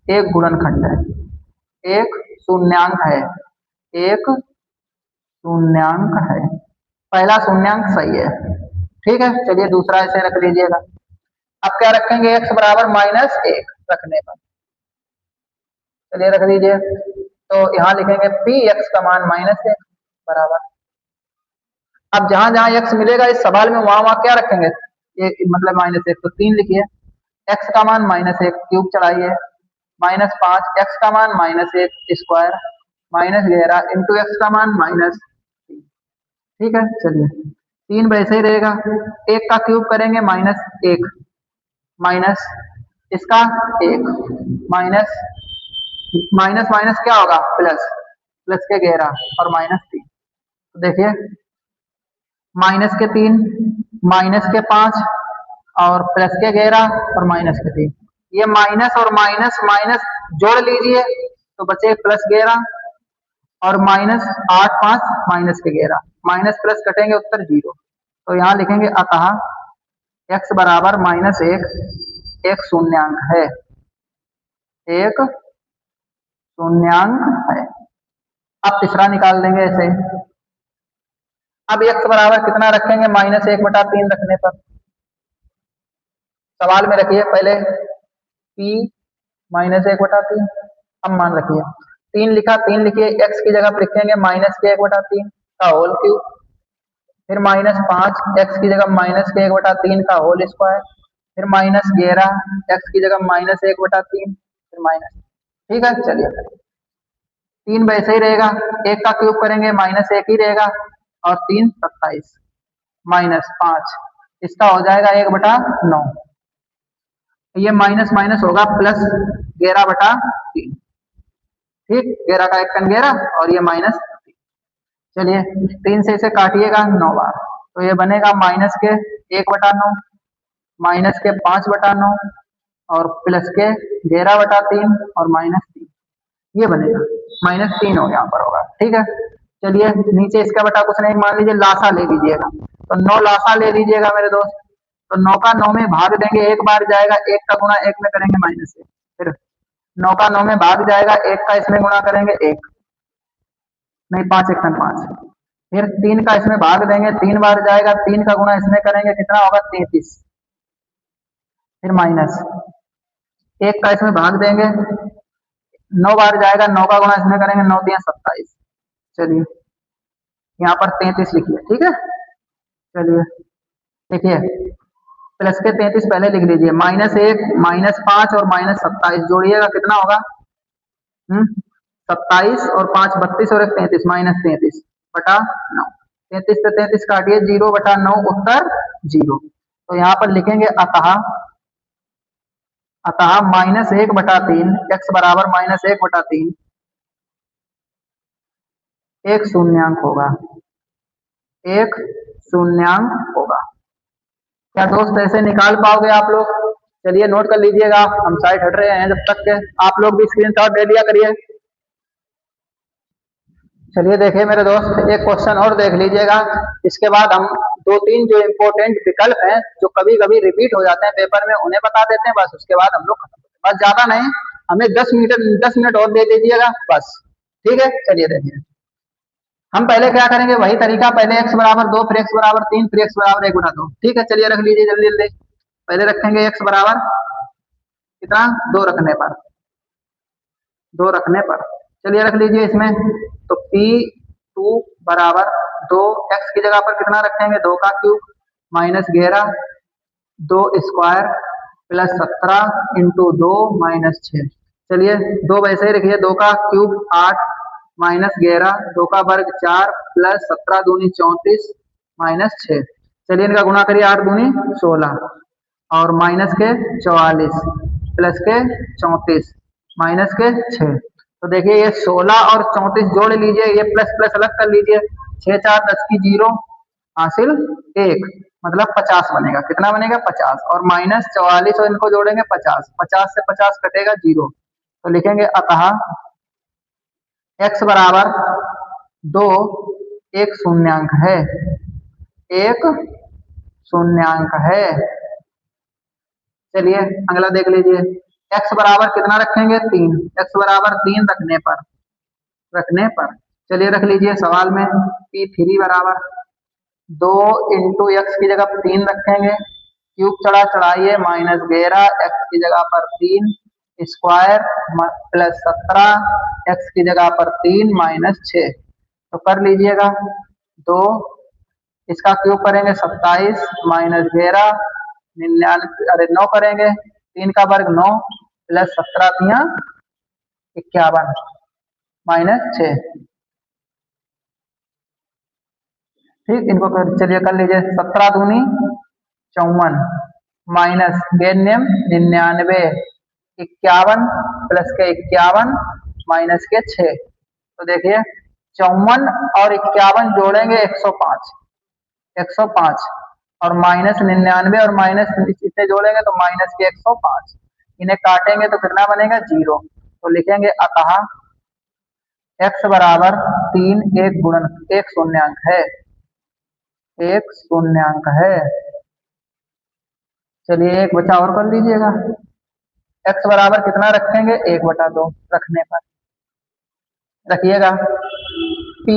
एक गुणनखंड है, एक शून्यांक है, एक शून्यांक है। पहला शून्यांक सही है। ठीक है, चलिए दूसरा ऐसे रख लीजिएगा। अब क्या रखेंगे, x बराबर -1 रखने पर, चलिए रख दीजिए। तो यहाँ लिखेंगे px का मान -1 बराबर, अब जहां जहां x मिलेगा इस सवाल में वहां वहां क्या रखेंगे, ये मतलब -1, तो 3 लिखिए, x का मान -1 क्यूब चढ़ाइए, -5 x का मान -1 स्क्वायर, -11 इंटू x का मान -3। ठीक है, चलिए 3 वैसे ही रहेगा, 1 का क्यूब करेंगे -1, माइनस इसका 1, माइनस माइनस माइनस क्या होगा प्लस, प्लस के 11 और -3। तो देखिए माइनस के 3, माइनस के 5 और प्लस के 11 और माइनस के 3, ये माइनस और माइनस माइनस जोड़ लीजिए तो बचे प्लस 11 और -8 5 माइनस के 11, माइनस प्लस कटेंगे उत्तर 0। तो यहाँ लिखेंगे अतः x बराबर -1 एक शून्यांक है, एक शून्यांक है। अब तीसरा निकाल देंगे ऐसे। अब x बराबर कितना रखेंगे, -1/3 रखने पर, सवाल में रखिए पहले p -1/3, अब मान रखिए 3 लिखा, 3 लिखिए, x की जगह पर लिखेंगे -1/3 का होल क्यूब, फिर -5 x की जगह -1/3 का होल स्क्वायर, फिर -11 x की जगह -1/3, फिर माइनस। ठीक है, चलिए 3 वैसे ही रहेगा, 1 का क्यूब करेंगे -1 ही रहेगा और 3 27, -5 इसका हो जाएगा 1/9, ये माइनस माइनस होगा प्लस 11/3। ठीक, 11 का 1 11 और ये -3। चलिए 3 से इसे काटिएगा 9 बार, तो ये बनेगा माइनस के 1/9, माइनस के 5/9 और प्लस के 11/3 और -3, ये बनेगा -3 हो यहाँ पर होगा। ठीक है, चलिए नीचे इसका बटा कुछ नहीं, मान लीजिए लासा ले लीजिएगा, तो 9 लासा ले लीजिएगा मेरे दोस्त। तो 9 का 9 में भाग देंगे, एक बार जाएगा, 1 का गुणा 1 में करेंगे -1, फिर 9 का 9 में भाग जाएगा, 1 का इसमें गुणा करेंगे 1, नहीं 5 1 5, फिर 3 का इसमें भाग देंगे, 3 बार जाएगा, 3 का गुणा इसमें करेंगे, कितना होगा 33, फिर माइनस 1 का इसमें भाग देंगे, 9 बार जाएगा, 9 का गुणा इसमें करेंगे, 9 3 27, चलिए यहाँ पर 33 लिखिए। ठीक है, चलिए देखिए प्लस के 33 पहले लिख लीजिए, -1 -5 और -27 जोड़िएगा, कितना होगा 27 और 5 32 और 1 33, -33/9, 33 से 33 काटिए, 0/9 उत्तर 0। तो यहाँ पर लिखेंगे अतः -1/3 x बराबर -1/3 एक शून्यांक होगा, एक शून्यांक होगा। क्या दोस्त ऐसे निकाल पाओगे आप लोग? चलिए नोट कर लीजिएगा, हम साइड हट रहे हैं जब तक के, आप लोग भी स्क्रीनशॉट ले लिया करिए। चलिए देखिए मेरे दोस्त, एक क्वेश्चन और देख लीजिएगा, इसके बाद हम 2-3 जो इम्पोर्टेंट विकल्प हैं जो कभी कभी रिपीट हो जाते हैं पेपर में, उन्हें बता देते हैं, बस उसके बाद हम लोग खत्म, बस ज्यादा नहीं, हमें 10 मिनट और दे दीजिएगा बस। ठीक है, चलिए देखिए हम पहले क्या करेंगे, वही तरीका, पहले x बराबर 2, फिर x बराबर 3, फिर x बराबर 1/2। ठीक है, चलिए रख लीजिए जल्दी जल्दी। पहले रखेंगे x बराबर कितना, 2 रखने पर, 2 रखने पर, चलिए रख लीजिए इसमें, तो P2 बराबर 2, x की जगह पर कितना रखेंगे, 2 का क्यूब -11 2 स्क्वायर प्लस 17 इंटू 2 -6। चलिए 2 वैसे ही रखिए, 2 का क्यूब 8 -11 2 का वर्ग 4 प्लस 17 दूनी 34 -6। चलिए इनका गुणा करिए, 8 दूनी 16 और माइनस के 44 प्लस के 34 माइनस के 6। तो देखिए ये 16 और 34 जोड़ लीजिए, ये प्लस प्लस अलग कर लीजिए, 6 4 10 की 0 हासिल 1, मतलब 50 बनेगा, कितना बनेगा 50, और -44 और इनको जोड़ेंगे 50, 50 से 50 कटेगा 0, तो लिखेंगे अतः x बराबर 2 एक शून्यांक है, एक शून्यांक है। चलिए अगला देख लीजिए, x बराबर कितना रखेंगे 3, x बराबर 3 रखने पर चलिए रख लीजिए सवाल में, P3 बराबर 2 इंटू एक्स की जगह 3 रखेंगे, क्यूब चढ़ाइए -11 x की जगह पर 3 स्क्वायर प्लस 17 x की जगह पर 3 -6, तो कर लीजिएगा 2, इसका क्यूब करेंगे 27 -11 99, अरे 9 करेंगे, 3 का वर्ग 9 प्लस 17 51 -6। ठीक, इनको चलिए कर लीजिए, 17 दूनी 54 माइनस 99 51 प्लस के 51 माइनस के 6, तो देखिए 54 और 51 जोड़ेंगे 105 और -99 और माइनस इसे जोड़ेंगे तो माइनस के 105, इन्हें काटेंगे तो कितना बनेगा 0, तो लिखेंगे अतः x बराबर 3 एक शून्यांक है, एक शून्यांक है। चलिए एक बचा और कर लीजिएगा, x बराबर कितना रखेंगे 1/2 रखने पर, रखिएगा p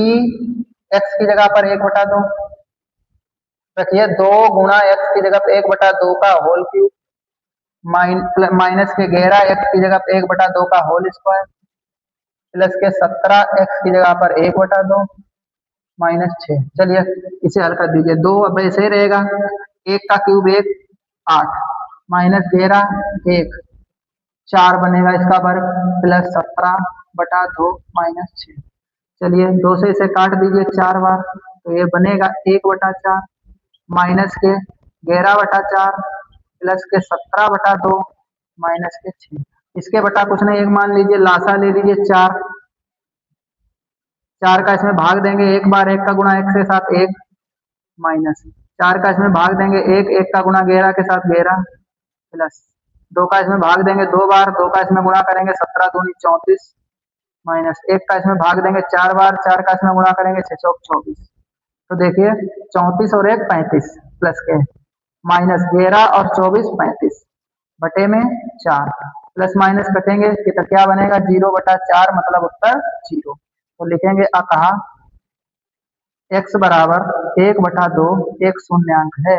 x की जगह पर 1/2 रखिए, 2 गुणा x की जगह पर 1/2 का होल क्यूब माइनस के 11 x की जगह पर 1/2 का होल स्क्वायर प्लस के 17 x की जगह पर 1/2 -6। चलिए इसे हल कर दीजिए, 2 अब ऐसे ही रहेगा, 1 का क्यूब 1 8 -11 1 4 बनेगा इसका वर्ग प्लस 17/2 -6। चलिए 2 से इसे काट दीजिए 4 बार, तो ये बनेगा 1/4 माइनस के 11/4 प्लस के 17/2 माइनस के 6। इसके बटा कुछ नहीं, एक मान लीजिए लासा ले लीजिए 4, 4 का इसमें भाग देंगे एक बार, 1 का गुणा 1 के साथ 1 माइनस 4 का इसमें भाग देंगे 1 का गुणा 11 के साथ 11 प्लस 2 का इसमें भाग देंगे 2 बार, 2 का इसमें गुणा करेंगे 17 दूनी 34 माइनस 1 का इसमें भाग देंगे 4 बार, 4 का इसमें गुणा करेंगे 6 चौक 24। तो देखिए 34 और 1 35 प्लस के माइनस 11 और 24 35 बटे में 4 प्लस माइनस कटेंगे तो क्या बनेगा 0/4 मतलब उत्तर 0। तो लिखेंगे अतः x बराबर 1/2 एक शून्यांक है,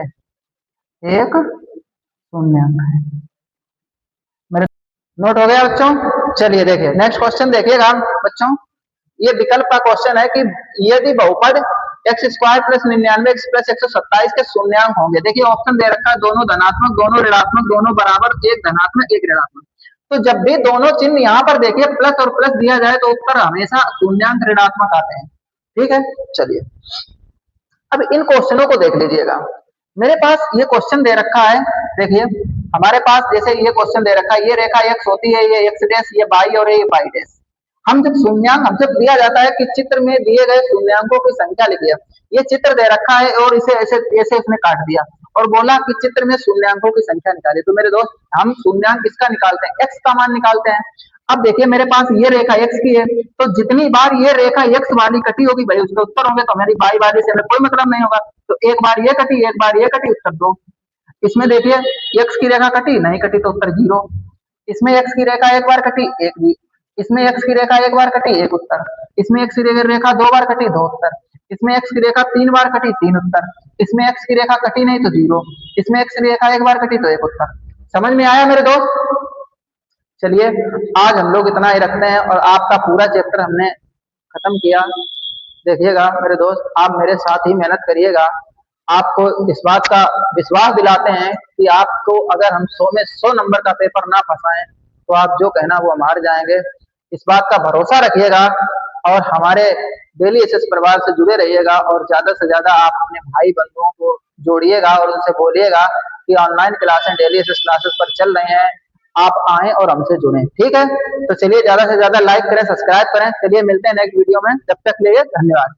एक शून्यांक है। मेरे नोट हो गया बच्चों। चलिए देखिए नेक्स्ट क्वेश्चन देखिएगा बच्चों, ये विकल्प का क्वेश्चन है कि यदि बहुपद x² प्लस 99x प्लस 127 के शून्यांक होंगे। देखिए ऑप्शन दे रखा है दोनों धनात्मक, दोनों ऋणात्मक, दोनों बराबर, एक धनात्मक एक ऋणात्मक। तो जब भी दोनों चिन्ह यहाँ पर देखिए प्लस और प्लस दिया जाए तो उत्तर हमेशा शून्यांक ऋणात्मक आते हैं। ठीक है, चलिए अब इन क्वेश्चनों को देख लीजिएगा। मेरे पास ये क्वेश्चन दे रखा है, देखिए हमारे पास जैसे ये क्वेश्चन दे रखा है, ये रेखा x होती है, ये x डैश, ये y और ये y डैश। हम जब शून्यांक हमसे दिया जाता है कि चित्र में दिए गए शून्यांकों की संख्या लिखिए, ये चित्र दे रखा है और इसे ऐसे ऐसे उसने काट दिया और बोला कि चित्र में शून्यांकों की संख्या निकालिए। तो मेरे दोस्त हम शून्यांक किसका निकालते हैं, x का मान निकालते हैं। अब देखिए मेरे पास ये रेखा x की है, तो जितनी बार ये रेखा x वाली कटी होगी भाई उसके उत्तर होंगे, तो हमारी y वाली से हमें कोई मतलब नहीं होगा। तो एक बार ये कटी, एक बार ये कटी, उत्तर 2। इसमें देखिए x की रेखा कटी नहीं कटी तो उत्तर 0। इसमें x की रेखा एक बार कटी, एक भी। इसमें x की रेखा एक बार कटी, एक उत्तर। इसमें x की रेखा 2 बार कटी, 2 उत्तर। इसमें x की रेखा 3 बार कटी, 3 उत्तर। इसमें x की रेखा कटी नहीं तो 0। इसमें x की रेखा एक बार कटी तो 1 उत्तर। समझ में आया मेरे दोस्त। चलिए आज हम लोग इतना ही रखते हैं और आपका पूरा चैप्टर हमने खत्म किया। देखिएगा मेरे दोस्त, आप मेरे साथ ही मेहनत करिएगा। आपको इस बात का विश्वास दिलाते हैं कि आपको अगर हम 100 में 100 नंबर का पेपर ना फंसाएं तो आप जो कहना वो हम हार जाएंगे। इस बात का भरोसा रखिएगा और हमारे डेली एसएस परिवार से जुड़े रहिएगा और ज्यादा से ज्यादा आप अपने भाई बंधुओं को जोड़िएगा और उनसे बोलिएगा कि ऑनलाइन क्लासें डेली एसएस क्लासेस पर चल रहे हैं, आप आए और हमसे जुड़ें। ठीक है, तो चलिए ज्यादा से ज्यादा लाइक करें, सब्सक्राइब करें। चलिए मिलते हैं नेक्स्ट वीडियो में, तब तक के लिए धन्यवाद।